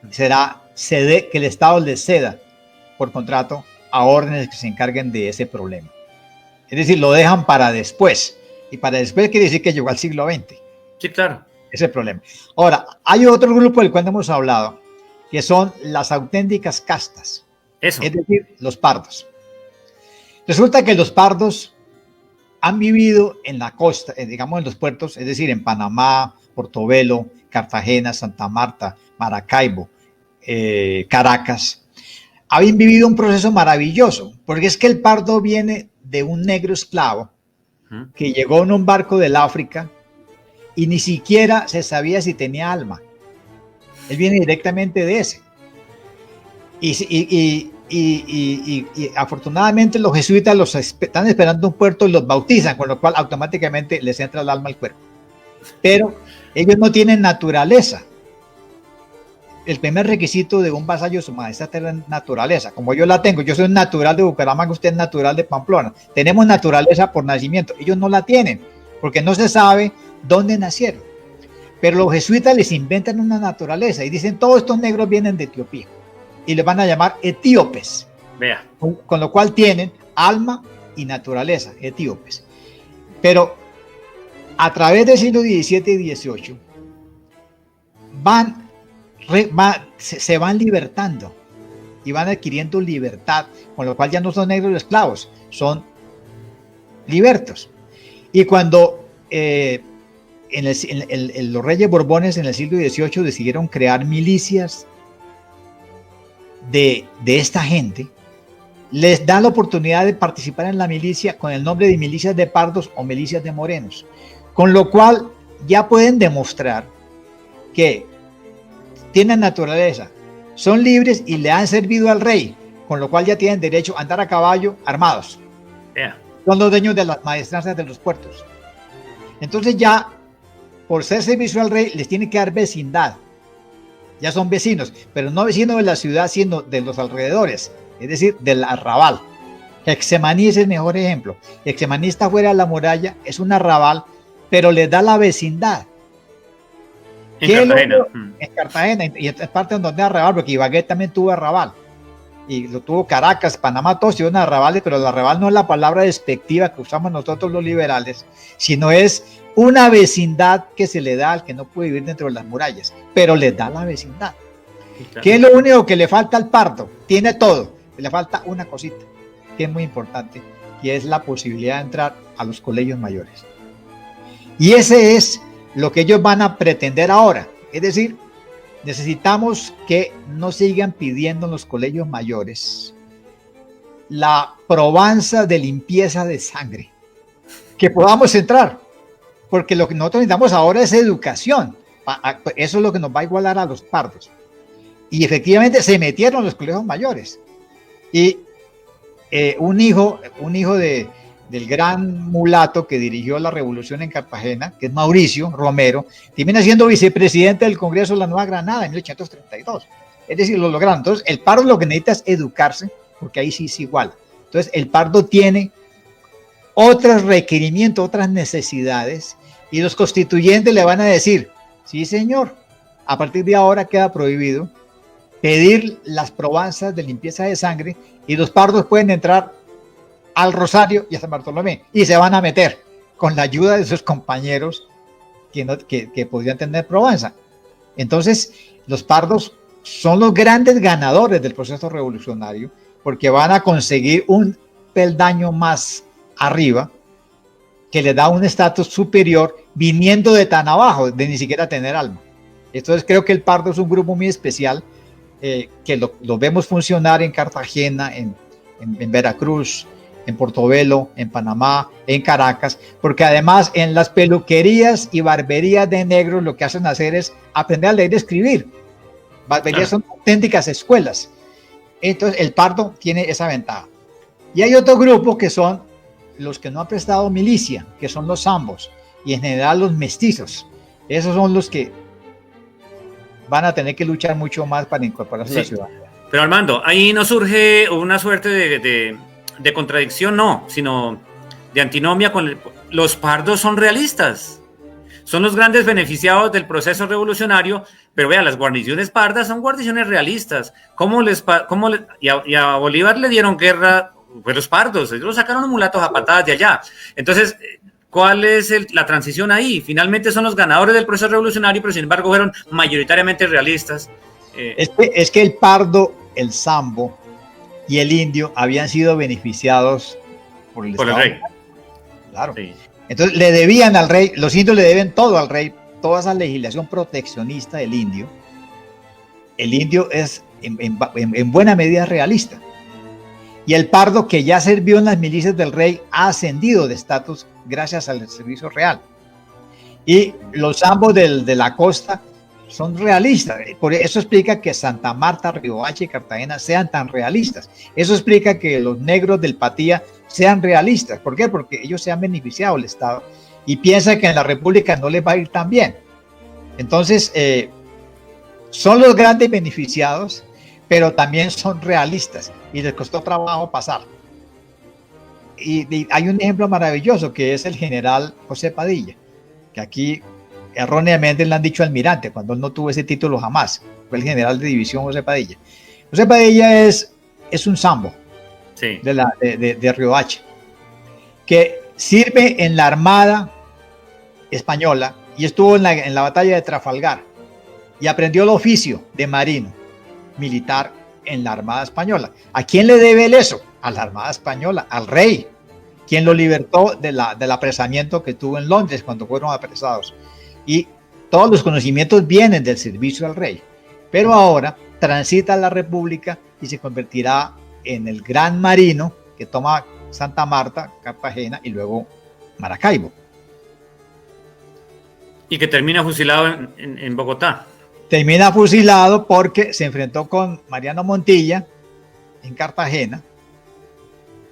será que el Estado le ceda por contrato a órdenes que se encarguen de ese problema. Es decir, lo dejan para después. Y para después quiere decir que llegó al siglo XX. Sí, claro. Ese problema. Ahora, hay otro grupo del cual hemos hablado, que son las auténticas castas. Eso. Es decir, los pardos. Resulta que los pardos han vivido en la costa, digamos en los puertos, es decir, en Panamá, Portobelo, Cartagena, Santa Marta, Maracaibo, Caracas. Habían vivido un proceso maravilloso, porque es que el pardo viene de un negro esclavo que llegó en un barco del África y ni siquiera se sabía si tenía alma. Él viene directamente de ese. Y afortunadamente los jesuitas los están esperando en un puerto y los bautizan, con lo cual automáticamente les entra el alma al cuerpo. Pero ellos no tienen naturaleza. El primer requisito de un vasallo de su majestad es la naturaleza. Como yo la tengo, yo soy natural de Bucaramanga, usted es natural de Pamplona. Tenemos naturaleza por nacimiento. Ellos no la tienen, porque no se sabe dónde nacieron. Pero los jesuitas les inventan una naturaleza y dicen, todos estos negros vienen de Etiopía. Y les van a llamar etíopes. Vea. Con lo cual tienen alma y naturaleza, etíopes. Pero a través del siglo XVII y XVIII se van libertando y van adquiriendo libertad, con lo cual ya no son negros esclavos, son libertos. Y cuando los reyes borbones en el siglo XVIII decidieron crear milicias de esta gente, les dan la oportunidad de participar en la milicia con el nombre de milicias de pardos o milicias de morenos, con lo cual ya pueden demostrar que tienen naturaleza, son libres y le han servido al rey, con lo cual ya tienen derecho a andar a caballo armados. Yeah. Son los dueños de las maestranzas de los puertos. Entonces ya, por ser servicio al rey, les tiene que dar vecindad. Ya son vecinos, pero no vecinos de la ciudad, sino de los alrededores, es decir, del arrabal. Hexemaní es el mejor ejemplo. Hexemaní está fuera de la muralla, es un arrabal, pero les da la vecindad. En Cartagena. En Cartagena, y es parte donde es arrabal, porque Ibagué también tuvo arrabal. Y lo tuvo Caracas, Panamá, todos tuvieron arrabales, pero el arrabal no es la palabra despectiva que usamos nosotros los liberales, sino es una vecindad que se le da al que no puede vivir dentro de las murallas, pero le da la vecindad. Claro. ¿Qué es lo único que le falta al pardo? Tiene todo, le falta una cosita, que es muy importante, que es la posibilidad de entrar a los colegios mayores. Y ese es lo que ellos van a pretender ahora, es decir, necesitamos que no sigan pidiendo en los colegios mayores la probanza de limpieza de sangre, que podamos entrar, porque lo que nosotros necesitamos ahora es educación. Eso es lo que nos va a igualar a los pardos. Y efectivamente se metieron en los colegios mayores. Y un hijo del gran mulato que dirigió la revolución en Cartagena, que es Mauricio Romero, termina siendo vicepresidente del Congreso de la Nueva Granada en 1832. Es decir, lo lograron. Entonces, el pardo lo que necesita es educarse, porque ahí sí es igual. Entonces, el pardo tiene otros requerimientos, otras necesidades, y los constituyentes le van a decir, sí señor, a partir de ahora queda prohibido pedir las probanzas de limpieza de sangre, y los pardos pueden entrar al Rosario y a San Bartolomé, y se van a meter con la ayuda de sus compañeros que podrían tener probanza. Entonces, los pardos son los grandes ganadores del proceso revolucionario, porque van a conseguir un peldaño más arriba, que le da un estatus superior, viniendo de tan abajo, de ni siquiera tener alma. Entonces creo que el pardo es un grupo muy especial, que lo vemos funcionar en Cartagena, en Veracruz, en Portobelo, en Panamá, en Caracas, porque además en las peluquerías y barberías de negros lo que hacen hacer es aprender a leer y escribir. Barberías son auténticas escuelas. Entonces el pardo tiene esa ventaja. Y hay otro grupo que son los que no han prestado milicia, que son los zambos y en general los mestizos. Esos son los que van a tener que luchar mucho más para incorporarse a la ciudad. Pero Armando, ahí no surge una suerte de contradicción, no, sino de antinomia con los pardos son realistas. Son los grandes beneficiados del proceso revolucionario, pero vea, las guarniciones pardas son guarniciones realistas. Y a Bolívar le dieron guerra, pues los pardos, ellos lo sacaron mulatos a patadas de allá. Entonces, ¿cuál es la transición ahí? Finalmente son los ganadores del proceso revolucionario, pero sin embargo fueron mayoritariamente realistas. Es que el pardo, el zambo y el indio habían sido beneficiados por el rey. Claro. Sí. Entonces le debían al rey, los indios le deben todo al rey, toda esa legislación proteccionista del indio. El indio es en buena medida realista. Y el pardo, que ya sirvió en las milicias del rey, ha ascendido de estatus gracias al servicio real. Y los zambos de la costa son realistas. Por eso explica que Santa Marta, Riohacha y Cartagena sean tan realistas. Eso explica que los negros del Patía sean realistas. ¿Por qué? Porque ellos se han beneficiado del Estado y piensan que en la República no les va a ir tan bien. Entonces, son los grandes beneficiados, pero también son realistas y les costó trabajo pasar. Y hay un ejemplo maravilloso que es el general José Padilla, que aquí erróneamente le han dicho almirante, cuando él no tuvo ese título jamás. Fue el general de división José Padilla. José Padilla es un zambo, sí, de Riohacha, que sirve en la Armada española y estuvo en la batalla de Trafalgar y aprendió el oficio de marino militar en la Armada española. ¿A quién le debe él eso? A la Armada española, al rey, quien lo libertó del apresamiento que tuvo en Londres cuando fueron apresados. Y todos los conocimientos vienen del servicio al rey. Pero ahora transita a la República y se convertirá en el gran marino que toma Santa Marta, Cartagena y luego Maracaibo. Y que termina fusilado en Bogotá. Termina fusilado porque se enfrentó con Mariano Montilla en Cartagena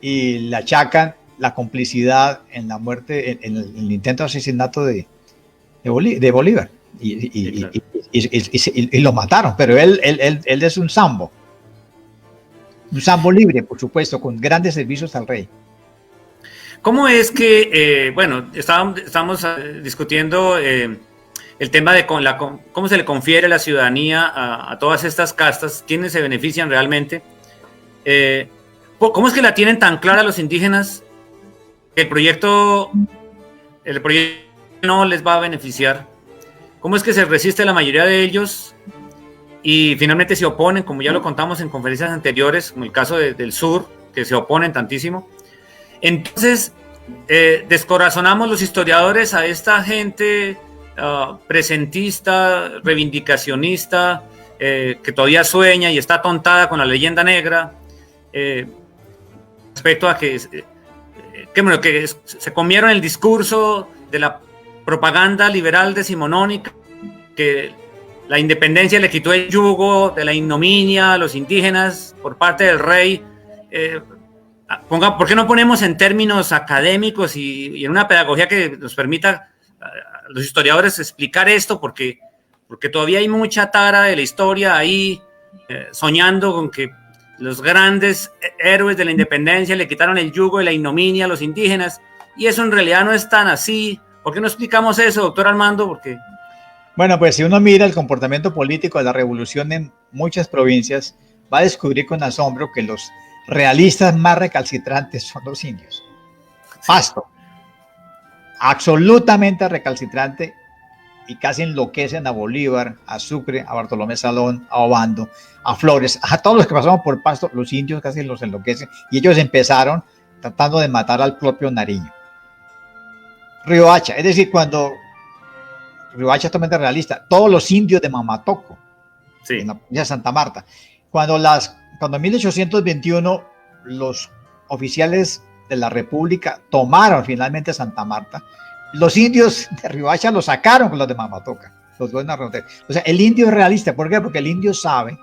y le achacan la complicidad en la muerte, en el intento de asesinato de Bolívar y lo mataron, pero él es un zambo libre, por supuesto, con grandes servicios al rey. ¿Cómo es que, bueno, estamos discutiendo el tema de cómo se le confiere la ciudadanía a todas estas castas, quiénes se benefician realmente? ¿Cómo es que la tienen tan clara los indígenas? El proyecto no les va a beneficiar. ¿Cómo es que se resiste la mayoría de ellos y finalmente se oponen, como ya lo contamos en conferencias anteriores, como el caso del sur, que se oponen tantísimo? Entonces, descorazonamos los historiadores a esta gente presentista, reivindicacionista, que todavía sueña y está atontada con la leyenda negra, respecto a que se comieron el discurso de la propaganda liberal decimonónica, que la independencia le quitó el yugo de la ignominia a los indígenas por parte del rey. ¿Por qué no ponemos en términos académicos y en una pedagogía que nos permita a los historiadores explicar esto? Porque todavía hay mucha tara de la historia ahí, soñando con que los grandes héroes de la independencia le quitaron el yugo de la ignominia a los indígenas, y eso en realidad no es tan así. ¿Por qué no explicamos eso, doctor Armando? Porque... Bueno, pues si uno mira el comportamiento político de la revolución en muchas provincias, va a descubrir con asombro que los realistas más recalcitrantes son los indios. Pasto, absolutamente recalcitrante, y casi enloquecen a Bolívar, a Sucre, a Bartolomé Salón, a Obando, a Flores, a todos los que pasamos por Pasto. Los indios casi los enloquecen, y ellos empezaron tratando de matar al propio Nariño. Riohacha, es decir, cuando Riohacha es totalmente realista, todos los indios de Mamatoco Sí. en la provincia de Santa Marta. Cuando en 1821 los oficiales de la República tomaron finalmente Santa Marta, los indios de Riohacha los sacaron con los de Mamatoca, los dos en la frontera. O sea, el indio es realista. ¿Por qué? Porque el indio sabe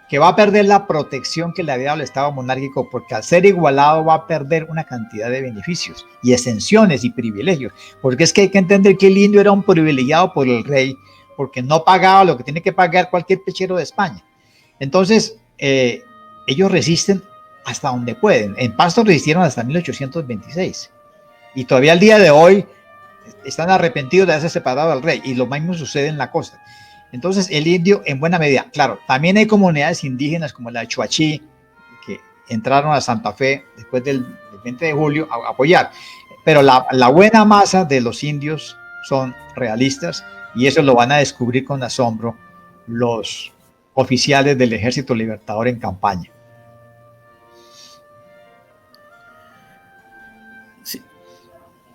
que va a perder la protección que le había dado el Estado monárquico, porque al ser igualado va a perder una cantidad de beneficios y exenciones y privilegios, porque es que hay que entender que el indio era un privilegiado por el rey, porque no pagaba lo que tiene que pagar cualquier pechero de España. Entonces, ellos resisten hasta donde pueden. En Pasto resistieron hasta 1826 y todavía al día de hoy están arrepentidos de haberse separado al rey, y lo mismo sucede en la costa. Entonces el indio en buena medida, claro, también hay comunidades indígenas como la de Chuachi que entraron a Santa Fe después del 20 de julio a apoyar, pero la buena masa de los indios son realistas, y eso lo van a descubrir con asombro los oficiales del Ejército Libertador en campaña. Sí.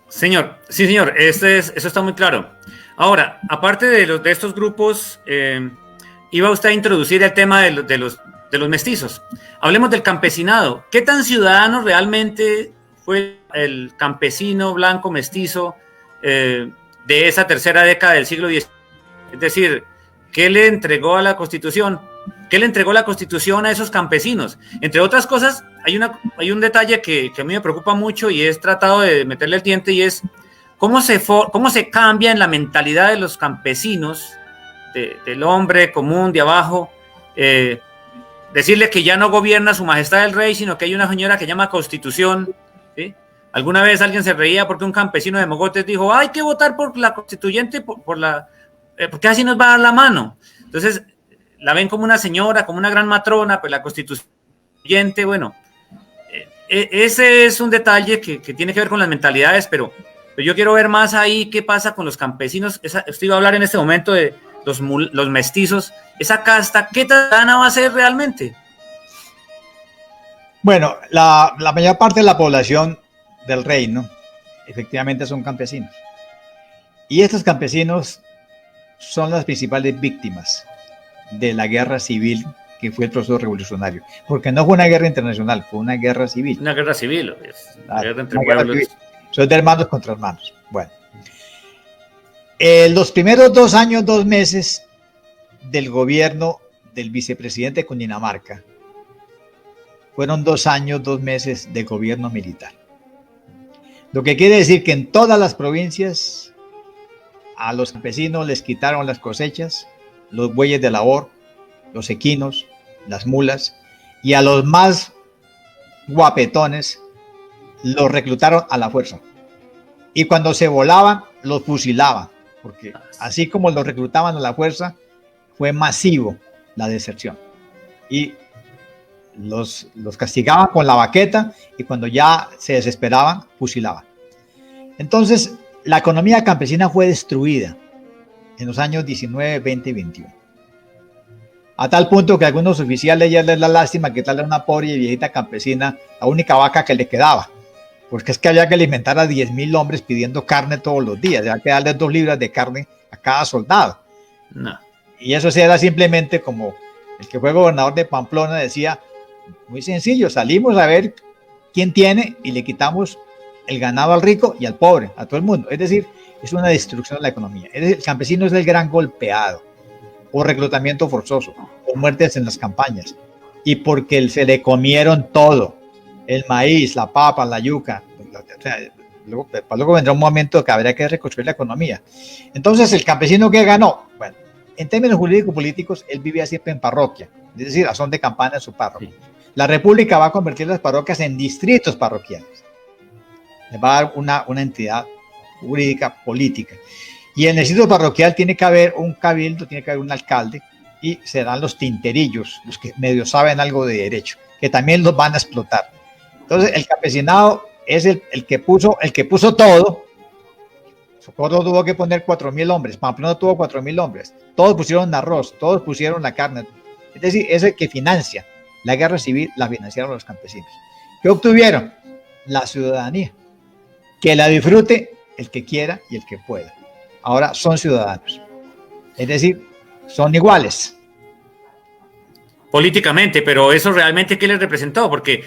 Señor, sí, señor, eso está muy claro. Ahora, aparte de estos grupos, iba usted a introducir el tema de los mestizos. Hablemos del campesinado. ¿Qué tan ciudadano realmente fue el campesino blanco mestizo de esa tercera década del siglo XIX? Es decir, ¿qué le entregó a la Constitución? ¿Qué le entregó la Constitución a esos campesinos? Entre otras cosas, hay un detalle que a mí me preocupa mucho y he tratado de meterle el diente, y es cómo se cambia en la mentalidad de los campesinos, del hombre común de abajo, decirle que ya no gobierna su majestad el rey, sino que hay una señora que llama Constitución, ¿sí? Alguna vez alguien se reía porque un campesino de Mogotes dijo, hay que votar por la constituyente, porque así nos va a dar la mano. Entonces, la ven como una señora, como una gran matrona, pues la constituyente, bueno, ese es un detalle que tiene que ver con las mentalidades, pero yo quiero ver más ahí qué pasa con los campesinos. Estoy iba a hablar en este momento de los mestizos, esa casta, ¿qué tan va a ser realmente? Bueno, la mayor parte de la población del reino efectivamente son campesinos, y estos campesinos son las principales víctimas de la guerra civil que fue el proceso revolucionario, porque no fue una guerra internacional, fue una guerra civil. Una guerra civil, una guerra entre pueblos. Son de hermanos contra hermanos. Bueno, los primeros 2 años, 2 meses del gobierno del vicepresidente de Cundinamarca fueron 2 años, 2 meses de gobierno militar. Lo que quiere decir que en todas las provincias a los campesinos les quitaron las cosechas, los bueyes de labor, los equinos, las mulas, y a los más guapetones los reclutaron a la fuerza. Y cuando se volaban, los fusilaban, porque así como los reclutaban a la fuerza, fue masivo la deserción. Y los castigaban con la baqueta, y cuando ya se desesperaban, fusilaban. Entonces, la economía campesina fue destruida en los años 19, 20 y 21. A tal punto que algunos oficiales ya les da lástima quitarle a una pobre y viejita campesina la única vaca que le quedaba, porque es que había que alimentar a 10.000 hombres pidiendo carne todos los días, había que darle 2 libras de carne a cada soldado. No. Y eso era simplemente como el que fue gobernador de Pamplona decía, muy sencillo, salimos a ver quién tiene y le quitamos el ganado al rico y al pobre, a todo el mundo. Es decir, es una destrucción de la economía. El campesino es el gran golpeado por reclutamiento forzoso, por muertes en las campañas, y porque se le comieron todo, el maíz, la papa, la yuca. O sea, luego vendrá un momento que habrá que reconstruir la economía. Entonces, el campesino que ganó, bueno, en términos jurídicos políticos, él vivía siempre en parroquia, es decir, a son de campana en su párroquia. Sí. La República va a convertir las parroquias en distritos parroquiales. Le va a dar una entidad jurídica política. Y en el distrito parroquial tiene que haber un cabildo, tiene que haber un alcalde, y serán los tinterillos, los que medio saben algo de derecho, que también los van a explotar. Entonces, el campesinado es el que puso todo. Socorro tuvo que poner 4.000 hombres, Pamplona tuvo 4.000 hombres, todos pusieron arroz, todos pusieron la carne. Es decir, es el que financia la guerra civil, la financiaron los campesinos. ¿Qué obtuvieron? La ciudadanía. Que la disfrute el que quiera y el que pueda. Ahora son ciudadanos. Es decir, son iguales. políticamente, pero eso realmente ¿qué les representó? Porque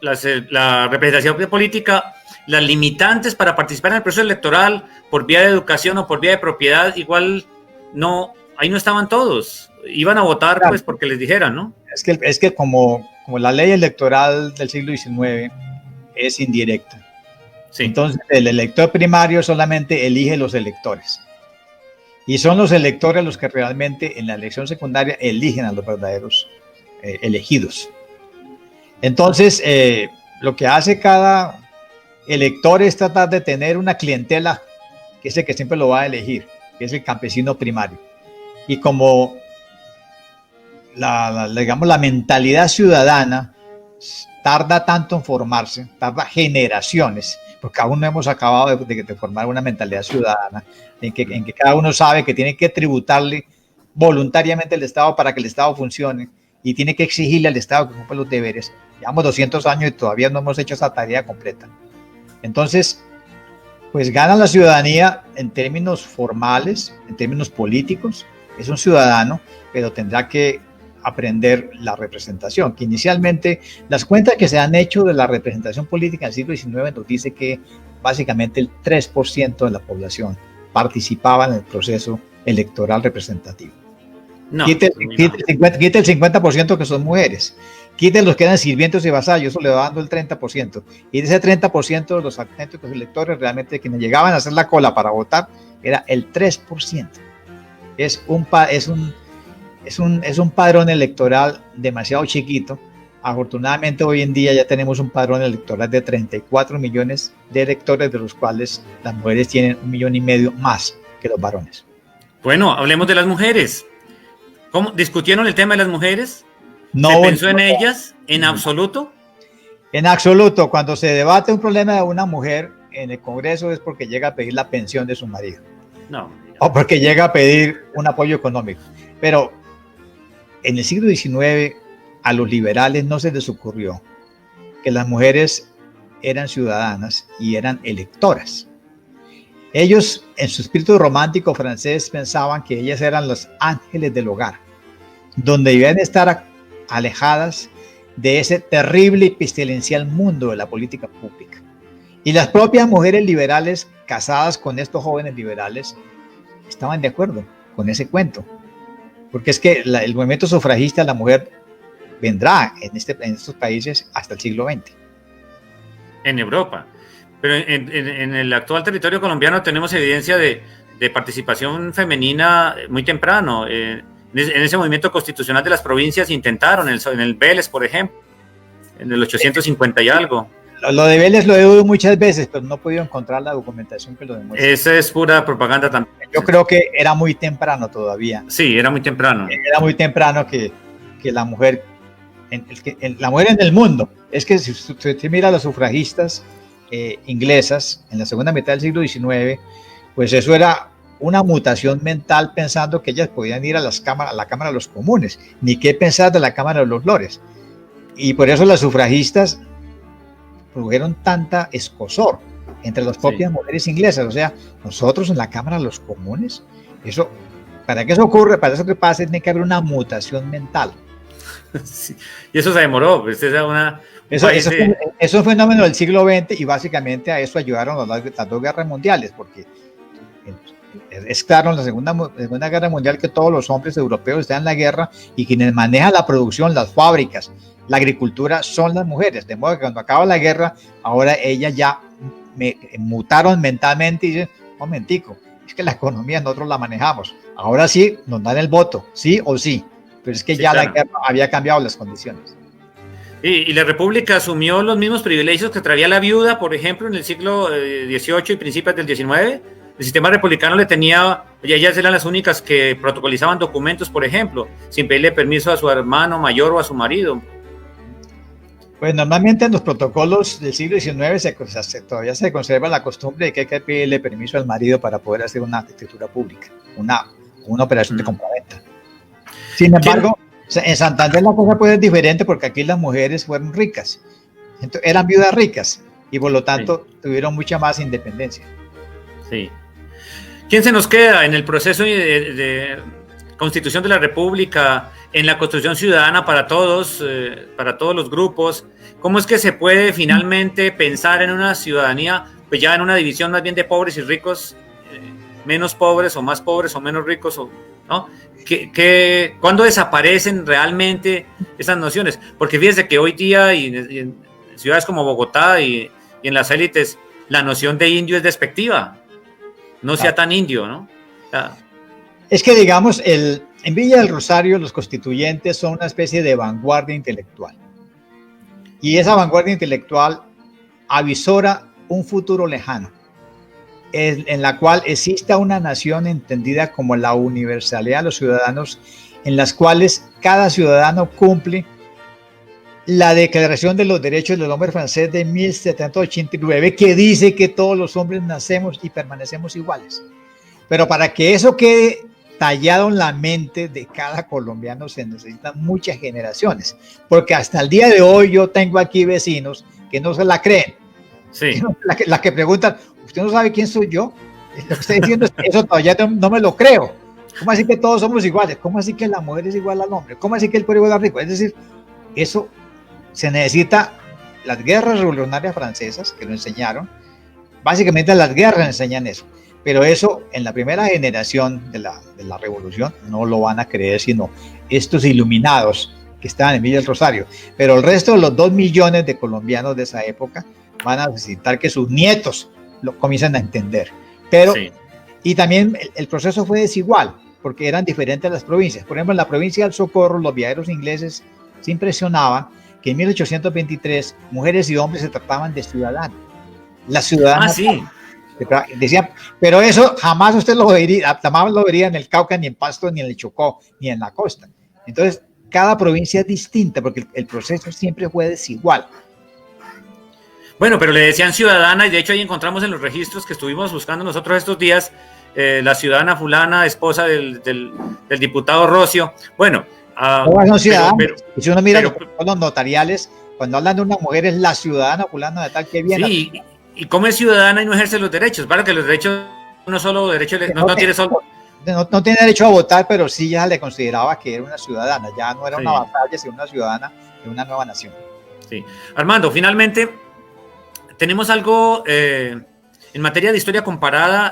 la representación política, las limitantes para participar en el proceso electoral por vía de educación o por vía de propiedad, igual no, ahí no estaban todos, iban a votar Claro. pues porque les dijeran, ¿no? Es que como la ley electoral del siglo XIX es indirecta, Sí. entonces el elector primario solamente elige los electores. Y son los electores los que realmente en la elección secundaria eligen a los verdaderos elegidos. Entonces, lo que hace cada elector es tratar de tener una clientela que es el que siempre lo va a elegir, que es el campesino primario. Y como digamos, la mentalidad ciudadana tarda tanto en formarse, tarda generaciones, porque aún no hemos acabado de formar una mentalidad ciudadana, en que cada uno sabe que tiene que tributarle voluntariamente al Estado para que el Estado funcione y tiene que exigirle al Estado que cumpla los deberes. Llevamos 200 años y todavía no hemos hecho esa tarea completa. Entonces, pues gana la ciudadanía en términos formales, en términos políticos, es un ciudadano, pero tendrá que aprender la representación, que inicialmente las cuentas que se han hecho de la representación política en el siglo XIX nos dice que básicamente el 3% de la población participaba en el proceso electoral representativo. No, quite el 50% que son mujeres, quite los que eran sirvientos y vasallos, eso le va dando el 30%, y de ese 30% de los auténticos electores, realmente quienes llegaban a hacer la cola para votar, era el 3%. Es un padrón electoral demasiado chiquito. Afortunadamente hoy en día ya tenemos un padrón electoral de 34 millones de electores, de los cuales las mujeres tienen 1,5 millones más que los varones. Bueno, hablemos de las mujeres. ¿Cómo discutieron el tema de las mujeres? No, ¿Se pensó en ellas en absoluto? En absoluto. Cuando se debate un problema de una mujer en el Congreso es porque llega a pedir la pensión de su marido. No. O porque llega a pedir un apoyo económico. Pero en el siglo XIX a los liberales no se les ocurrió que las mujeres eran ciudadanas y eran electoras. Ellos, en su espíritu romántico francés, pensaban que ellas eran los ángeles del hogar, donde debían estar alejadas de ese terrible y pestilencial mundo de la política pública. Y las propias mujeres liberales casadas con estos jóvenes liberales estaban de acuerdo con ese cuento, porque es que el movimiento sufragista, la mujer vendrá en estos países hasta el siglo XX. En Europa. Pero en el actual territorio colombiano tenemos evidencia de participación femenina muy temprano. En ese movimiento constitucional de las provincias intentaron, en el Vélez, por ejemplo, en el 850 y algo. Lo de Vélez lo he oído muchas veces, pero no he podido encontrar la documentación que lo demuestre. Esa es pura propaganda también. Yo creo que era muy temprano todavía. Sí, era muy temprano. Era muy temprano que la mujer, la mujer en el mundo. Es que si usted mira a las sufragistas inglesas en la segunda mitad del siglo XIX, pues eso era una mutación mental, pensando que ellas podían ir a la Cámara de los Comunes, ni qué pensar de la Cámara de los Lores. Y por eso las sufragistas produjeron tanta escozor entre las propias mujeres inglesas. O sea, nosotros en la Cámara de los Comunes, eso, para que eso ocurra, para eso que pase, tiene que haber una mutación mental. Sí. Y eso se demoró. Pues eso es un fenómeno del siglo XX, y básicamente a eso ayudaron las dos guerras mundiales, porque es claro en la segunda Guerra Mundial que todos los hombres europeos están en la guerra, y quienes manejan la producción, las fábricas, la agricultura son las mujeres, de modo que cuando acaba la guerra, ahora ellas ya mutaron mentalmente y dicen, momentico, es que la economía nosotros la manejamos, ahora sí nos dan el voto, sí o sí, pero es que sí, ya claro, la guerra había cambiado las condiciones. Y la República asumió los mismos privilegios que traía la viuda, por ejemplo, en el siglo XVIII y principios del XIX. El sistema republicano le tenía, ellas eran las únicas que protocolizaban documentos, por ejemplo, sin pedirle permiso a su hermano mayor o a su marido. Pues normalmente en los protocolos del siglo XIX todavía se conserva la costumbre de que hay que pedirle permiso al marido para poder hacer una escritura pública, una operación de compraventa. Sin embargo, en Santander la cosa puede ser diferente, porque aquí las mujeres fueron ricas, eran viudas ricas, y por lo tanto tuvieron mucha más independencia. Sí. ¿Quién se nos queda en el proceso de constitución de la República? en la construcción ciudadana para todos los grupos? ¿Cómo es que se puede finalmente pensar en una ciudadanía, pues ya en una división más bien de pobres y ricos, menos pobres o más pobres o menos ricos, ¿no? ¿Cuándo desaparecen realmente esas nociones? Porque fíjese que hoy día y en ciudades como Bogotá y en las élites, la noción de indio es despectiva. No sea tan indio, ¿no? Es que, digamos, en Villa del Rosario los constituyentes son una especie de vanguardia intelectual. Y esa vanguardia intelectual avisora un futuro lejano, en la cual exista una nación entendida como la universalidad de los ciudadanos, en las cuales cada ciudadano cumple la Declaración de los Derechos del Hombre francés de 1789, que dice que todos los hombres nacemos y permanecemos iguales. Pero para que eso quede tallado en la mente de cada colombiano se necesitan muchas generaciones, porque hasta el día de hoy yo tengo aquí vecinos que no se la creen. Sí. La que preguntan, ¿usted no sabe quién soy yo? Lo que está diciendo es eso todavía no me lo creo. ¿Cómo así que todos somos iguales? ¿Cómo así que la mujer es igual al hombre? ¿Cómo así que el pueblo es rico? Es decir, eso se necesita. Las guerras revolucionarias francesas que lo enseñaron, básicamente las guerras enseñan eso, pero eso en la primera generación de la revolución no lo van a creer sino estos iluminados que estaban en Villa del Rosario, pero el resto de los 2 millones de colombianos de esa época van a necesitar que sus nietos lo comiencen a entender. Pero, sí. Y también el proceso fue desigual, porque eran diferentes las provincias. Por ejemplo, en la provincia del Socorro, los viajeros ingleses se impresionaban que en 1823 mujeres y hombres se trataban de ciudadanos. Las ciudadanas sí. Decían, pero eso jamás usted lo vería, jamás lo vería en el Cauca, ni en Pasto, ni en el Chocó, ni en la costa. Entonces, cada provincia es distinta, porque el proceso siempre fue desigual. Bueno, pero le decían ciudadana, y de hecho ahí encontramos en los registros que estuvimos buscando nosotros estos días, la ciudadana fulana, esposa del diputado Rocio. Bueno, son ciudadanos. Y si uno mira los notariales, cuando hablan de una mujer es la ciudadana fulana de tal que viene. Sí, y como es ciudadana y no ejerce los derechos, para que los derechos no solo derechos, no tiene solo... No tiene derecho a votar, pero sí ya le consideraba que era una ciudadana, ya no era una batalla, sino una ciudadana de una nueva nación. Sí. Armando, finalmente tenemos algo en materia de historia comparada.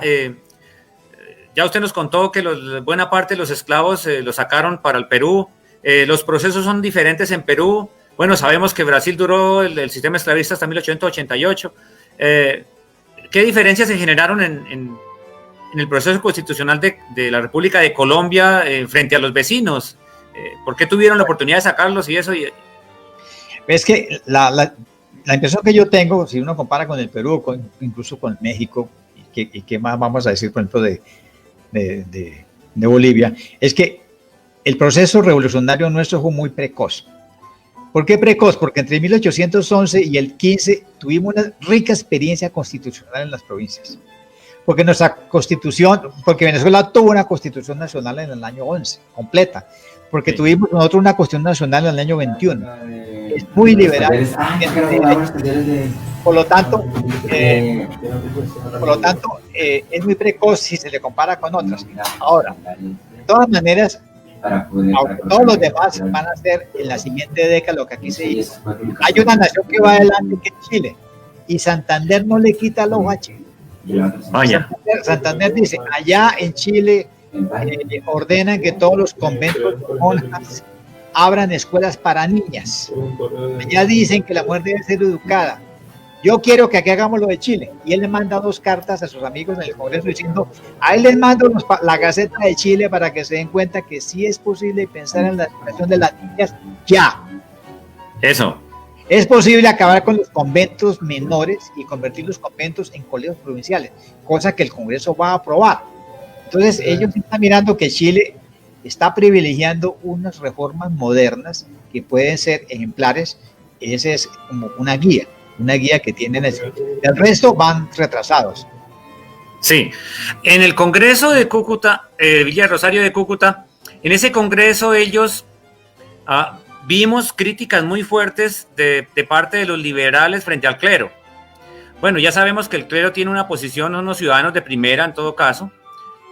Ya usted nos contó que buena parte de los esclavos los sacaron para el Perú. Los procesos son diferentes en Perú. Bueno, sabemos que Brasil duró el sistema esclavista hasta 1888. ¿Qué diferencias se generaron en el proceso constitucional de la República de Colombia frente a los vecinos? ¿Por qué tuvieron la oportunidad de sacarlos y eso? Es que la impresión que yo tengo, si uno compara con el Perú, incluso con México, y qué más vamos a decir, por ejemplo, de Bolivia, es que el proceso revolucionario nuestro fue muy precoz. ¿Por qué precoz? Porque entre 1811 y el 15 tuvimos una rica experiencia constitucional en las provincias. Porque nuestra constitución, porque Venezuela tuvo una constitución nacional en el año 11, completa. Porque tuvimos nosotros una constitución nacional en el año 21. Es muy liberal. Por lo tanto, es muy precoz si se le compara con otras. Ahora, de todas maneras, todos los demás van a hacer en la siguiente década lo que aquí se hizo. Hay una nación que va adelante, que es Chile, y Santander no le quita el ojo a Chile. Santander dice, allá en Chile ordenan que todos los conventos de monjas abran escuelas para niñas. Allá dicen que la mujer debe ser educada. Yo quiero que aquí hagamos lo de Chile. Y él le manda 2 cartas a sus amigos en el Congreso diciendo, a él les mando la Gaceta de Chile para que se den cuenta que sí es posible pensar en la educación de las niñas ya. Eso. Es posible acabar con los conventos menores y convertir los conventos en colegios provinciales, cosa que el Congreso va a aprobar. Entonces ellos están mirando que Chile está privilegiando unas reformas modernas que pueden ser ejemplares. Esa es como una guía que tienen. El resto van retrasados. Sí, en el Congreso de Cúcuta, Villa Rosario de Cúcuta, en ese Congreso ellos vimos críticas muy fuertes de parte de los liberales frente al clero. Bueno, ya sabemos que el clero tiene una posición, unos ciudadanos de primera en todo caso.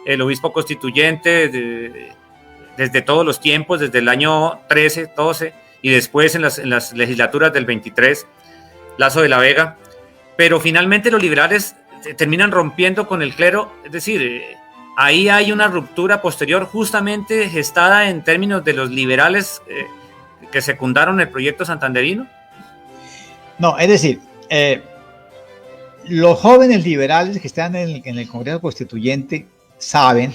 El obispo constituyente desde todos los tiempos, desde el año 13, 12 y después en las legislaturas del 23, Lasso de la Vega, pero finalmente los liberales terminan rompiendo con el clero, es decir, ahí hay una ruptura posterior justamente gestada en términos de los liberales que secundaron el proyecto santanderino. No, es decir, los jóvenes liberales que están en el Congreso Constituyente saben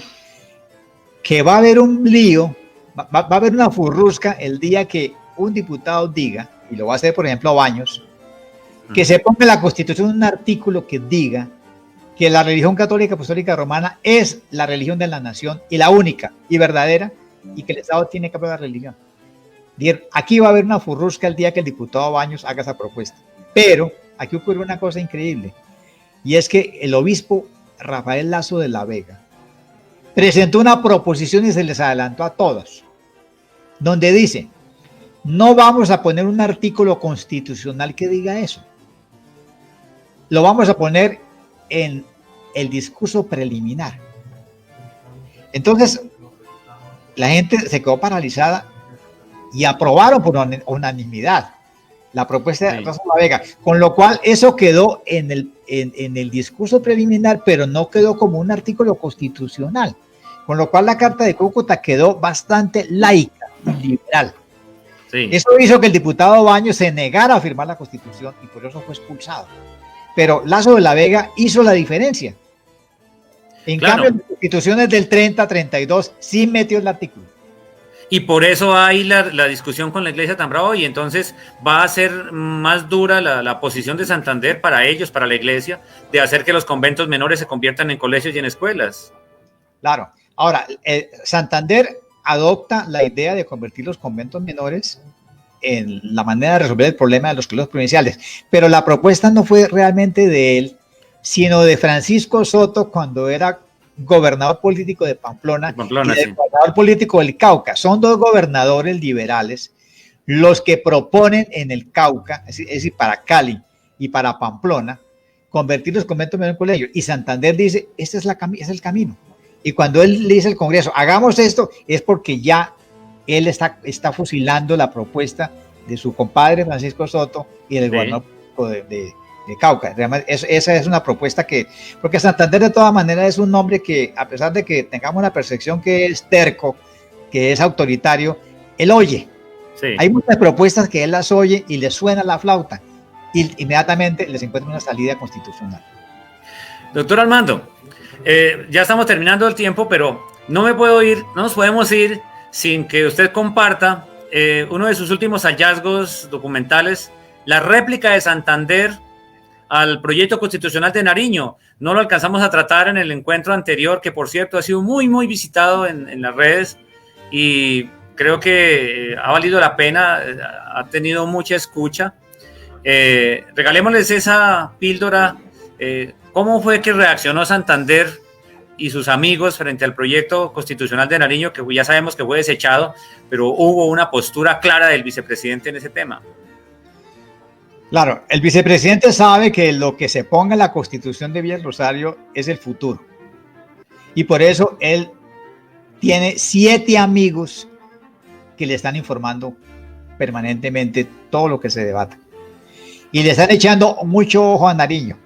que va a haber un lío, va a haber una furrusca el día que un diputado diga, y lo va a hacer por ejemplo Baños, que se ponga en la Constitución un artículo que diga que la religión católica apostólica romana es la religión de la nación y la única y verdadera, y que el Estado tiene que aprobar la religión. Aquí va a haber una furrusca el día que el diputado Baños haga esa propuesta. Pero aquí ocurre una cosa increíble, y es que el obispo Rafael Lasso de la Vega presentó una proposición y se les adelantó a todos, donde dice: no vamos a poner un artículo constitucional que diga eso. Lo vamos a poner en el discurso preliminar. Entonces, la gente se quedó paralizada y aprobaron por unanimidad la propuesta de Lasso de la Vega, con lo cual eso quedó en el discurso preliminar, pero no quedó como un artículo constitucional, con lo cual la Carta de Cúcuta quedó bastante laica y liberal. Sí. Eso hizo que el diputado Baños se negara a firmar la Constitución y por eso fue expulsado. Pero Lasso de la Vega hizo la diferencia. En cambio, en las constituciones del 30-32 sí metió el artículo. Y por eso hay la discusión con la Iglesia tan brava, y entonces va a ser más dura la posición de Santander para ellos, para la Iglesia, de hacer que los conventos menores se conviertan en colegios y en escuelas. Claro. Ahora, Santander adopta la idea de convertir los conventos menores en la manera de resolver el problema de los colegios provinciales, pero la propuesta no fue realmente de él, sino de Francisco Soto cuando era gobernador político de Pamplona, y del gobernador político del Cauca. Son dos gobernadores liberales los que proponen en el Cauca, es decir, para Cali y para Pamplona, convertir los conventos menores en colegios. Y Santander dice: este es el camino. Y cuando él le dice al Congreso: hagamos esto, es porque ya él está fusilando la propuesta de su compadre Francisco Soto y del gobernador de Cauca. Además, esa es una propuesta porque Santander de todas maneras es un hombre que, a pesar de que tengamos una percepción que es terco, que es autoritario, él oye. Sí. Hay muchas propuestas que él las oye y le suena la flauta y inmediatamente les encuentra una salida constitucional. Doctor Armando, ya estamos terminando el tiempo, pero no nos podemos ir sin que usted comparta uno de sus últimos hallazgos documentales, la réplica de Santander al proyecto constitucional de Nariño. No lo alcanzamos a tratar en el encuentro anterior, que por cierto ha sido muy, muy visitado en las redes, y creo que ha valido la pena, ha tenido mucha escucha. Regalémosles esa píldora. ¿Cómo fue que reaccionó Santander y sus amigos frente al proyecto constitucional de Nariño, que ya sabemos que fue desechado, pero hubo una postura clara del vicepresidente en ese tema? Claro, el vicepresidente sabe que lo que se ponga en la Constitución de Villa del Rosario es el futuro. Y por eso él tiene 7 amigos que le están informando permanentemente todo lo que se debata. Y le están echando mucho ojo a Nariño,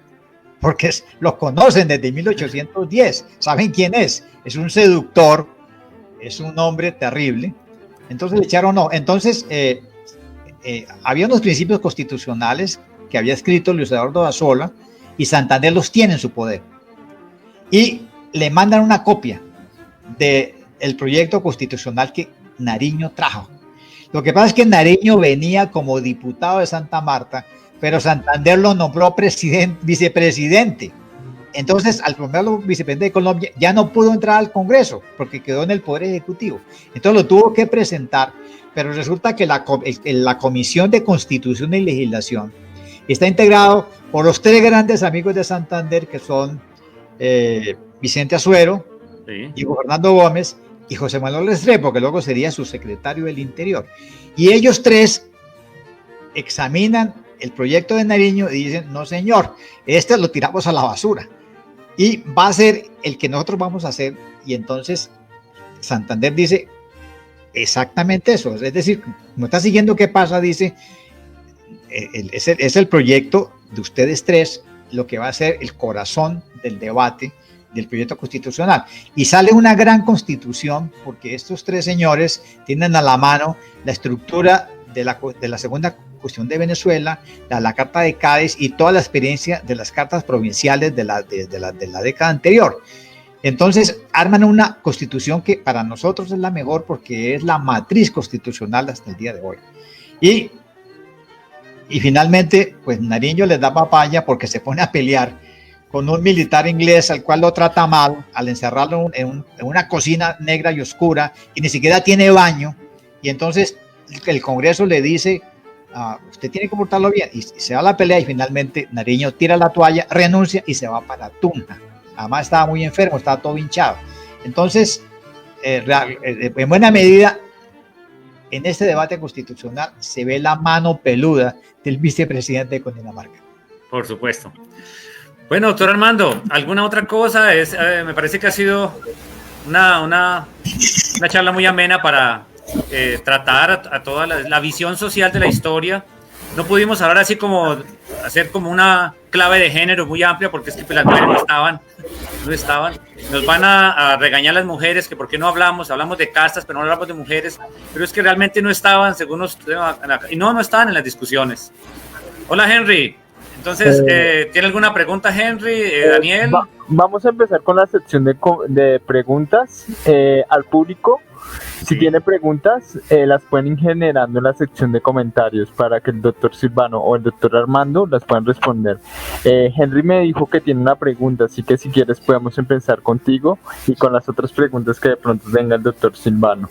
porque lo conocen desde 1810, saben quién es un seductor, es un hombre terrible. Entonces le echaron ojo. Entonces, había unos principios constitucionales que había escrito Luis Eduardo Dazola y Santander los tiene en su poder. Y le mandan una copia del proyecto constitucional que Nariño trajo. Lo que pasa es que Nariño venía como diputado de Santa Marta, pero Santander lo nombró vicepresidente. Entonces, al nombrarlo vicepresidente de Colombia, ya no pudo entrar al Congreso porque quedó en el Poder Ejecutivo. Entonces lo tuvo que presentar. Pero resulta que la Comisión de Constitución y Legislación está integrado por los 3 grandes amigos de Santander, que son Vicente Azuero, Diego Fernando Gómez y José Manuel Restrepo, que luego sería su secretario del Interior. Y ellos 3 examinan el proyecto de Nariño y dicen: no señor, este lo tiramos a la basura y va a ser el que nosotros vamos a hacer. Y entonces Santander dice: exactamente eso. Es decir, no está siguiendo qué pasa, dice, es el proyecto de ustedes tres lo que va a ser el corazón del debate del proyecto constitucional. Y sale una gran constitución porque estos tres señores tienen a la mano la estructura de la segunda cuestión de Venezuela, la Carta de Cádiz y toda la experiencia de las cartas provinciales de la década anterior. Entonces arman una constitución que para nosotros es la mejor porque es la matriz constitucional hasta el día de hoy. Y finalmente, pues Nariño les da papaya porque se pone a pelear con un militar inglés al cual lo trata mal al encerrarlo en una cocina negra y oscura y ni siquiera tiene baño. Y entonces el Congreso le dice, usted tiene que portarlo bien. Y se va a la pelea y finalmente Nariño tira la toalla, renuncia y se va para Tunja. Además estaba muy enfermo, estaba todo hinchado. Entonces, en buena medida, en este debate constitucional se ve la mano peluda del vicepresidente de Cundinamarca. Por supuesto. Bueno, doctor Armando, ¿alguna otra cosa? Me parece que ha sido una charla muy amena para tratar a toda la visión social de la historia. No pudimos hablar así como hacer como una clave de género muy amplia porque es que las mujeres no estaban. Nos van a regañar las mujeres que por qué no hablamos de castas, pero no hablamos de mujeres, pero es que realmente no estaban, según nos, y no estaban en las discusiones. Hola Henry. Entonces, ¿tiene alguna pregunta, Henry? Daniel. Vamos a empezar con la sección de preguntas al público. Si tiene preguntas, las pueden ir generando en la sección de comentarios para que el doctor Silvano o el doctor Armando las puedan responder. Henry me dijo que tiene una pregunta, así que si quieres podemos empezar contigo y con las otras preguntas que de pronto tenga el doctor Silvano.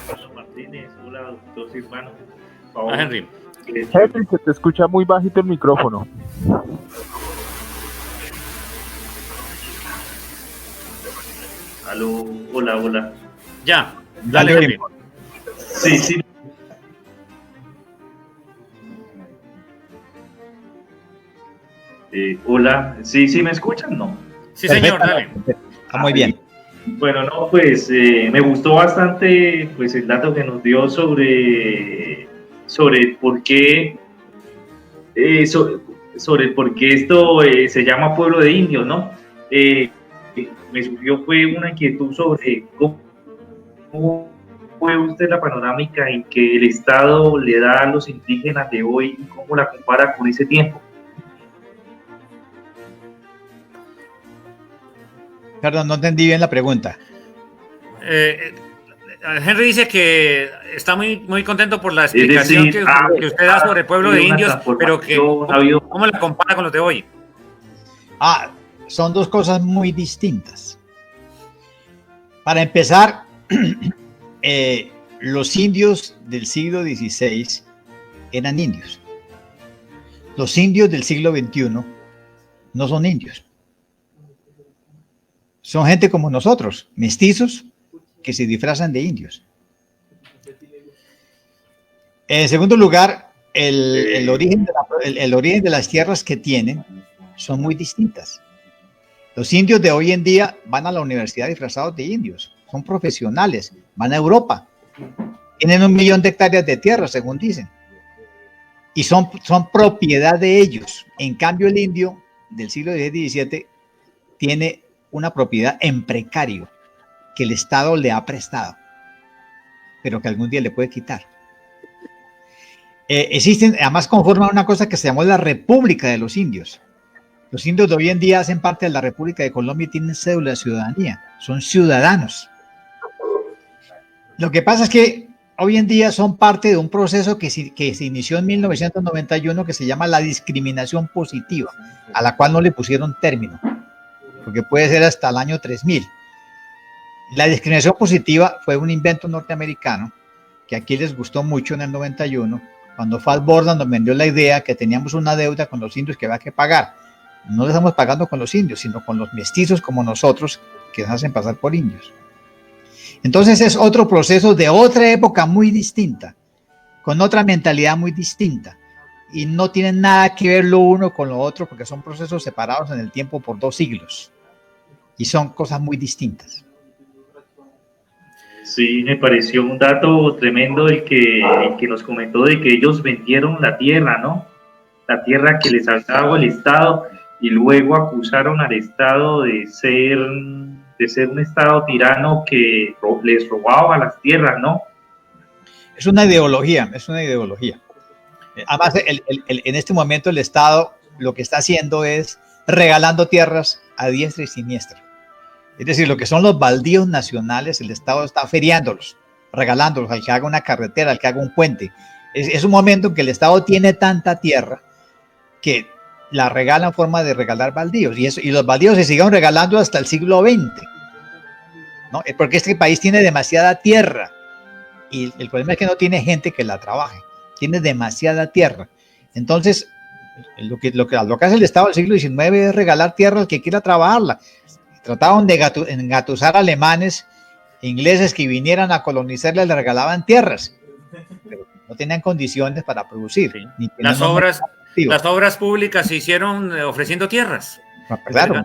Hola Martínez, hola doctor Silvano. Henry. Henry, se te escucha muy bajito el micrófono. Aló, hola. Ya, dale Henry. Sí. Hola, sí, ¿me escuchan? ¿No? Sí, señor, dale. Está muy bien. Bueno, no, pues me gustó bastante pues el dato que nos dio sobre por qué sobre por qué esto se llama pueblo de indios, ¿no? Me surgió fue una inquietud sobre cómo fue usted la panorámica en que el Estado le da a los indígenas de hoy y cómo la compara con ese tiempo. Perdón, no entendí bien la pregunta. Henry dice que está muy contento por la explicación que usted da sobre el pueblo de indios, pero que ¿cómo la compara con los de hoy? Son dos cosas muy distintas. Para empezar, los indios del siglo XVI eran indios. Los indios del siglo XXI no son indios. Son gente como nosotros, mestizos, que se disfrazan de indios. En segundo lugar, el origen de las tierras que tienen son muy distintas. Los indios de hoy en día van a la universidad disfrazados de indios, son profesionales, van a Europa, tienen 1 millón de hectáreas de tierra, según dicen, y son propiedad de ellos. En cambio, el indio del siglo XVII tiene una propiedad en precario que el Estado le ha prestado, pero que algún día le puede quitar. Existen, además conforman una cosa que se llamó la República de los Indios. Los indios de hoy en día hacen parte de la República de Colombia y tienen cédula de ciudadanía, son ciudadanos. Lo que pasa es que hoy en día son parte de un proceso que se inició en 1991 que se llama la discriminación positiva, a la cual no le pusieron término, porque puede ser hasta el año 3000. La discriminación positiva fue un invento norteamericano que aquí les gustó mucho en el 91, cuando Faz Borda nos vendió la idea que teníamos una deuda con los indios que había que pagar. No le estamos pagando con los indios, sino con los mestizos como nosotros que nos hacen pasar por indios. Entonces es otro proceso de otra época muy distinta, con otra mentalidad muy distinta, y no tienen nada que ver lo uno con lo otro porque son procesos separados en el tiempo por 2 siglos y son cosas muy distintas. Sí, me pareció un dato tremendo el que nos comentó de que ellos vendieron la tierra, ¿no? La tierra que les había dado el Estado y luego acusaron al Estado de ser un Estado tirano que les robaba las tierras, ¿no? Es una ideología, es una ideología. Además, en este momento el Estado lo que está haciendo es regalando tierras a diestra y siniestra. Es decir, lo que son los baldíos nacionales, el Estado está feriándolos, regalándolos al que haga una carretera, al que haga un puente. Es un momento en que el Estado tiene tanta tierra que la regala en forma de regalar baldíos. Y los baldíos se siguen regalando hasta el siglo XX, ¿no? Porque este país tiene demasiada tierra. Y el problema es que no tiene gente que la trabaje. Tiene demasiada tierra. Entonces, lo que hace el Estado del siglo XIX es regalar tierra al que quiera trabajarla. Trataban de engatusar alemanes, ingleses que vinieran a colonizarles, le regalaban tierras, pero no tenían condiciones para producir. Sí. Ni Las obras públicas se hicieron ofreciendo tierras. Claro.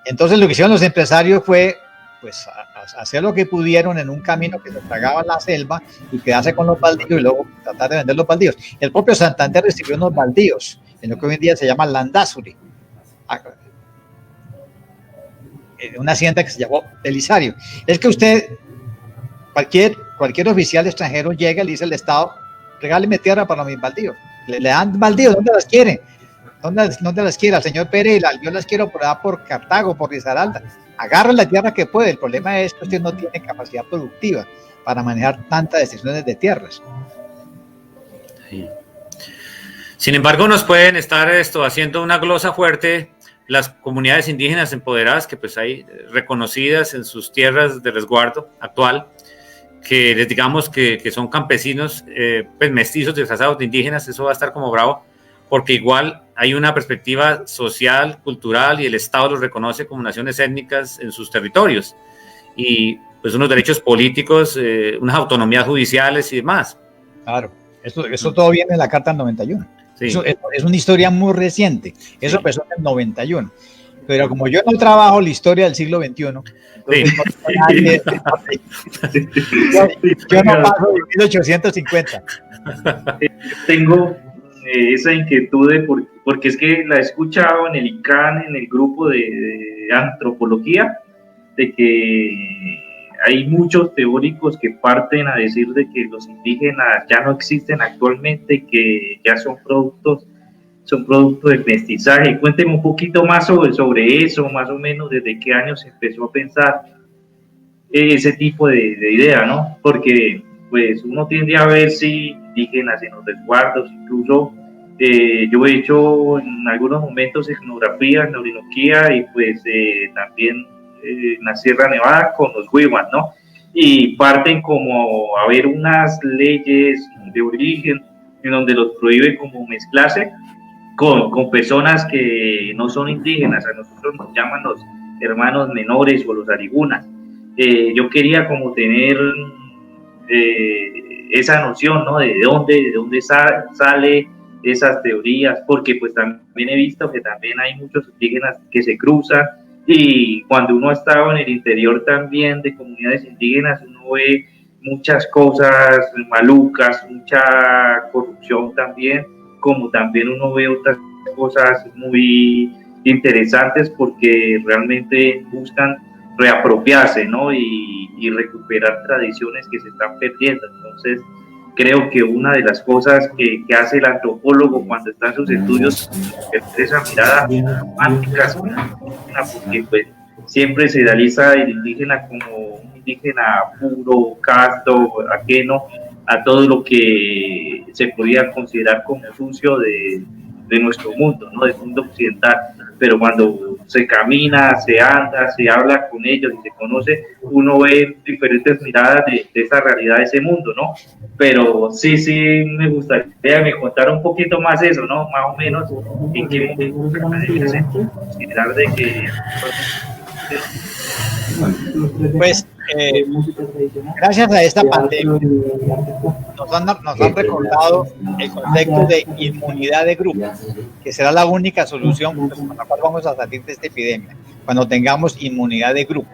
Entonces lo que hicieron los empresarios fue pues hacer lo que pudieron en un camino que se tragaba la selva y quedarse con los baldíos y luego tratar de vender los baldíos. El propio Santander recibió unos baldíos en lo que hoy en día se llama Landazuri, una hacienda que se llamó Belisario. Es que usted, cualquier oficial extranjero llega y le dice al Estado, regáleme tierra para mis baldíos. Le dan baldíos, ¿dónde las quiere? ¿Dónde las quiere? Al señor Pérez, yo las quiero por Cartago, por Risaralda. Agarra la tierra que puede. El problema es que usted no tiene capacidad productiva para manejar tantas decisiones de tierras. Sí. Sin embargo, nos pueden estar haciendo una glosa fuerte las comunidades indígenas empoderadas que pues hay reconocidas en sus tierras de resguardo actual, que les digamos que son campesinos, pues mestizos disfrazados de indígenas. Eso va a estar como bravo, porque igual hay una perspectiva social, cultural, y el Estado los reconoce como naciones étnicas en sus territorios, y pues unos derechos políticos, unas autonomías judiciales y demás. Claro, eso todo viene en la Carta del 91. Sí. Eso es una historia muy reciente. Eso empezó en el 91. Pero como yo no trabajo la historia del siglo XXI, yo no paso de 1850. Tengo esa inquietud porque es que la he escuchado en el ICANN, en el grupo de antropología, de que hay muchos teóricos que parten a decir de que los indígenas ya no existen actualmente, que ya son productos del mestizaje. Cuénteme un poquito más sobre eso, más o menos desde qué año se empezó a pensar ese tipo de idea, ¿no? Porque pues uno tiende a ver si indígenas en los resguardos, incluso yo he hecho en algunos momentos etnografía en la Orinoquía y pues también en la Sierra Nevada con los Huihuas, ¿no? Y parten como a ver unas leyes de origen en donde los prohíbe como mezclarse con personas que no son indígenas. A nosotros nos llaman los hermanos menores o los arigunas. Yo quería como tener esa noción, ¿no? De dónde sale esas teorías, porque pues también he visto que también hay muchos indígenas que se cruzan, y cuando uno ha estado en el interior también de comunidades indígenas, uno ve muchas cosas malucas, mucha corrupción también, como también uno ve otras cosas muy interesantes porque realmente buscan reapropiarse, ¿no? Y recuperar tradiciones que se están perdiendo. Entonces, creo que una de las cosas que hace el antropólogo cuando está en sus estudios es esa mirada romántica, porque pues siempre se idealiza el indígena como un indígena puro, casto, ajeno a todo lo que se podía considerar como sucio de nuestro mundo, ¿no? Del mundo occidental. Pero cuando se camina, se anda, se habla con ellos y se conoce, uno ve diferentes miradas de esa realidad, de ese mundo, ¿no? Pero sí me gustaría que me contara un poquito más eso, ¿no? Más o menos en qué momento se considerar de que... Pues gracias a esta pandemia nos han recordado el concepto de inmunidad de grupo, que será la única solución con la cual vamos a salir de esta epidemia, cuando tengamos inmunidad de grupo.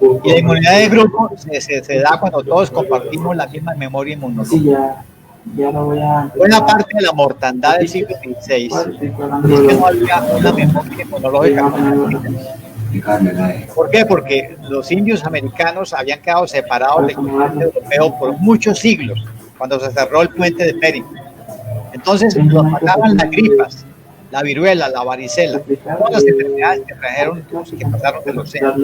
Y la inmunidad de grupo se da cuando todos compartimos la misma memoria inmunológica. Buena parte de la mortandad del siglo XVI es que no había una memoria inmunológica. ¿Por qué? Porque los indios americanos habían quedado separados del continente europeo por muchos siglos, cuando se cerró el puente de Bering. Entonces los mataban las gripas, la viruela, la varicela, todas las enfermedades que pasaron del océano.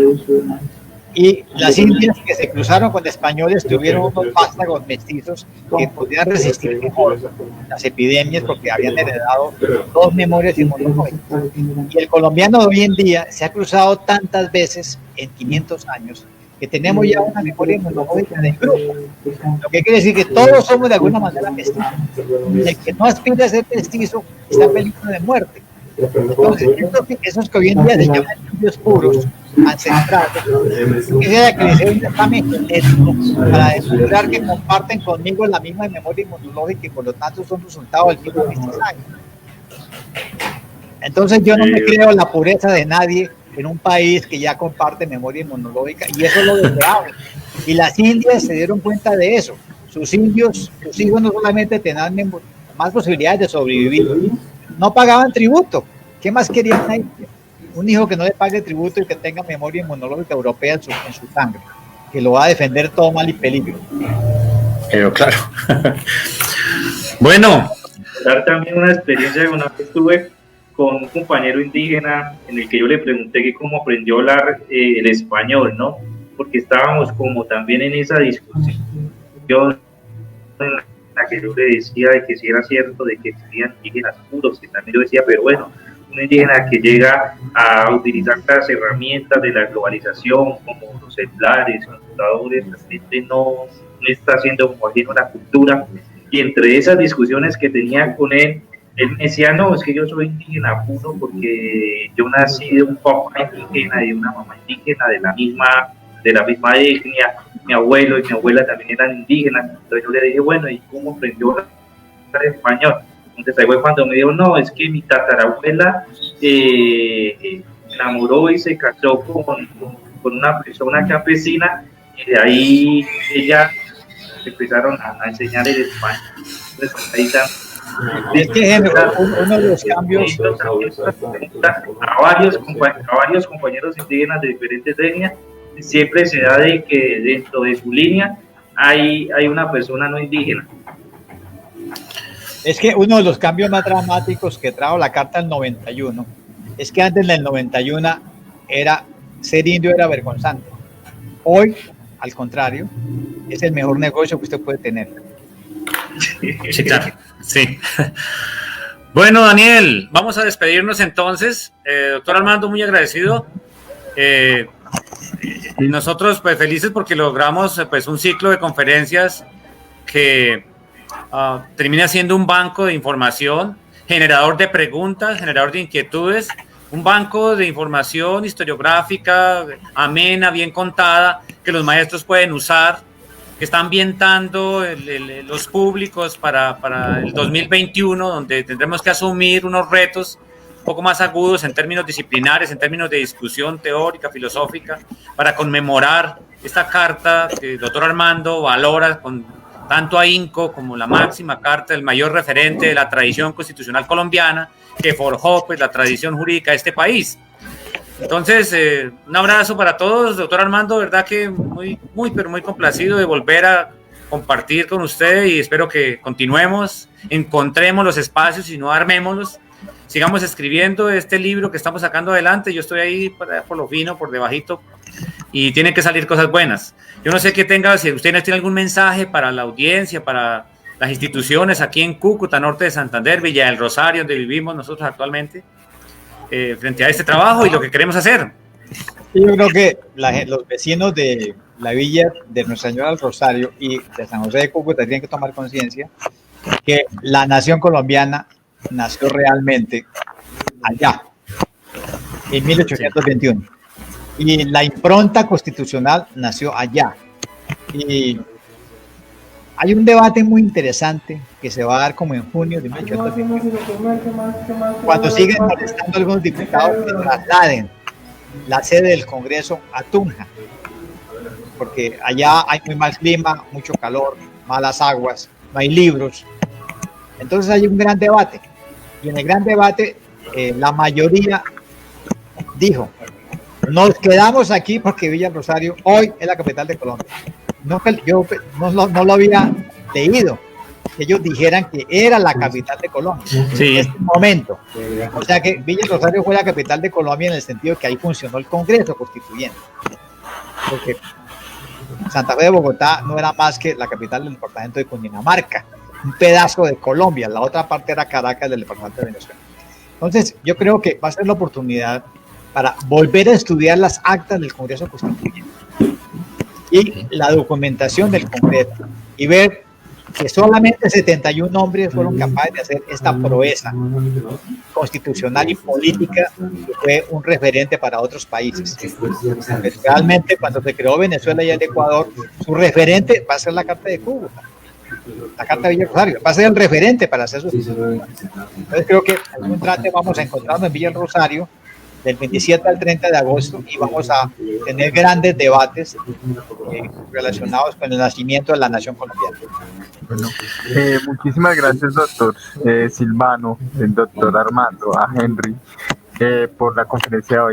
Y las indias que se cruzaron con españoles tuvieron unos vástagos mestizos que podían resistir mejor las epidemias porque habían heredado dos memorias inmunológicas. Y el colombiano de hoy en día se ha cruzado tantas veces en 500 años que tenemos ya una memoria inmunológica del grupo. Lo que quiere decir que todos somos de alguna manera mestizos. El que no aspira a ser mestizo está en peligro de muerte. Entonces, esos que hoy en día se llaman indios puros, ancestrales, quisiera que les dé un examen genético para demostrar que comparten conmigo la misma memoria inmunológica y por lo tanto son resultado del mismo mestizaje. Entonces yo no me creo la pureza de nadie en un país que ya comparte memoria inmunológica y eso es lo deseable. Y las indias se dieron cuenta de eso. Sus hijos no solamente tenían más posibilidades de sobrevivir, no pagaban tributo. ¿Qué más querían ahí? Un hijo que no le pague tributo y que tenga memoria inmunológica europea en su sangre, que lo va a defender todo mal y peligro. Pero claro. Bueno. Dar también una experiencia que una vez tuve con un compañero indígena en el que yo le pregunté que cómo aprendió a hablar el español, ¿no? Porque estábamos como también en esa discusión en la que yo le decía de que si era cierto de que existían indígenas puros, que también yo decía, pero bueno, un indígena que llega a utilizar las herramientas de la globalización como los celulares, computadores, realmente no está haciendo como ajeno a la cultura. Y entre esas discusiones que tenía con él me decía, no, es que yo soy indígena puro porque yo nací de un papá indígena y de una mamá indígena de la misma etnia. Mi abuelo y mi abuela también eran indígenas. Entonces yo le dije, bueno, ¿y cómo aprendió a hablar español? Entonces ahí fue cuando me dijo, no, es que mi tatarabuela enamoró y se casó con una persona campesina y de ahí ella empezaron a enseñar el español. Entonces ahí está. Es que uno de los cambios a varios compañeros indígenas de diferentes etnias, siempre se da de que dentro de su línea hay una persona no indígena. Es que uno de los cambios más dramáticos que trajo la Carta del 91 es que antes del 91 ser indio era vergonzante. Hoy, al contrario, es el mejor negocio que usted puede tener. Sí, claro. Sí. Bueno, Daniel, vamos a despedirnos entonces. Doctor Armando, muy agradecido. Nosotros pues felices porque logramos pues un ciclo de conferencias que termina siendo un banco de información, generador de preguntas, generador de inquietudes, un banco de información historiográfica, amena, bien contada, que los maestros pueden usar, que está ambientando los públicos para el 2021, donde tendremos que asumir unos retos un poco más agudos en términos disciplinares, en términos de discusión teórica, filosófica, para conmemorar esta carta que el doctor Armando valora con tanto ahínco como la máxima carta, el mayor referente de la tradición constitucional colombiana, que forjó pues la tradición jurídica de este país. Entonces, un abrazo para todos, doctor Armando, verdad que pero muy complacido de volver a compartir con usted y espero que continuemos, encontremos los espacios y no armémoslos, sigamos escribiendo este libro que estamos sacando adelante. Yo estoy ahí por lo fino, por debajito, y tienen que salir cosas buenas. Yo no sé qué tenga, si usted tiene algún mensaje para la audiencia, para las instituciones aquí en Cúcuta, norte de Santander, Villa del Rosario, donde vivimos nosotros actualmente, frente a este trabajo y lo que queremos hacer. Yo creo que los vecinos de la villa de Nuestra Señora del Rosario y de San José de Cúcuta tienen que tomar conciencia que la nación colombiana nació realmente allá, en 1821. Y la impronta constitucional nació allá. Y hay un debate muy interesante que se va a dar como en junio de 1821. Cuando siguen molestando algunos diputados que trasladen la sede del Congreso a Tunja. porque allá hay muy mal clima, mucho calor, malas aguas, no hay libros. Entonces hay un gran debate, y en el gran debate la mayoría dijo, nos quedamos aquí porque Villa Rosario hoy es la capital de Colombia. Yo no lo había leído, que ellos dijeran que era la capital de Colombia en este momento. O sea que Villa Rosario fue la capital de Colombia en el sentido de que ahí funcionó el Congreso Constituyente. Porque Santa Fe de Bogotá no era más que la capital del departamento de Cundinamarca, un pedazo de Colombia, la otra parte era Caracas del departamento de Venezuela. Entonces yo creo que va a ser la oportunidad para volver a estudiar las actas del Congreso Constituyente y la documentación del Congreso y ver que solamente 71 hombres fueron capaces de hacer esta proeza constitucional y política que fue un referente para otros países. Realmente cuando se creó Venezuela y el Ecuador, su referente va a ser la Carta de Cúcuta, la Carta de Villa Rosario, va a ser el referente para hacer sus... Entonces creo que algún trate vamos a encontrarnos en Villa Rosario del 27 al 30 de agosto y vamos a tener grandes debates relacionados con el nacimiento de la nación colombiana. Bueno, muchísimas gracias, doctor Silvano, el doctor Armando, a Henry, por la conferencia de hoy.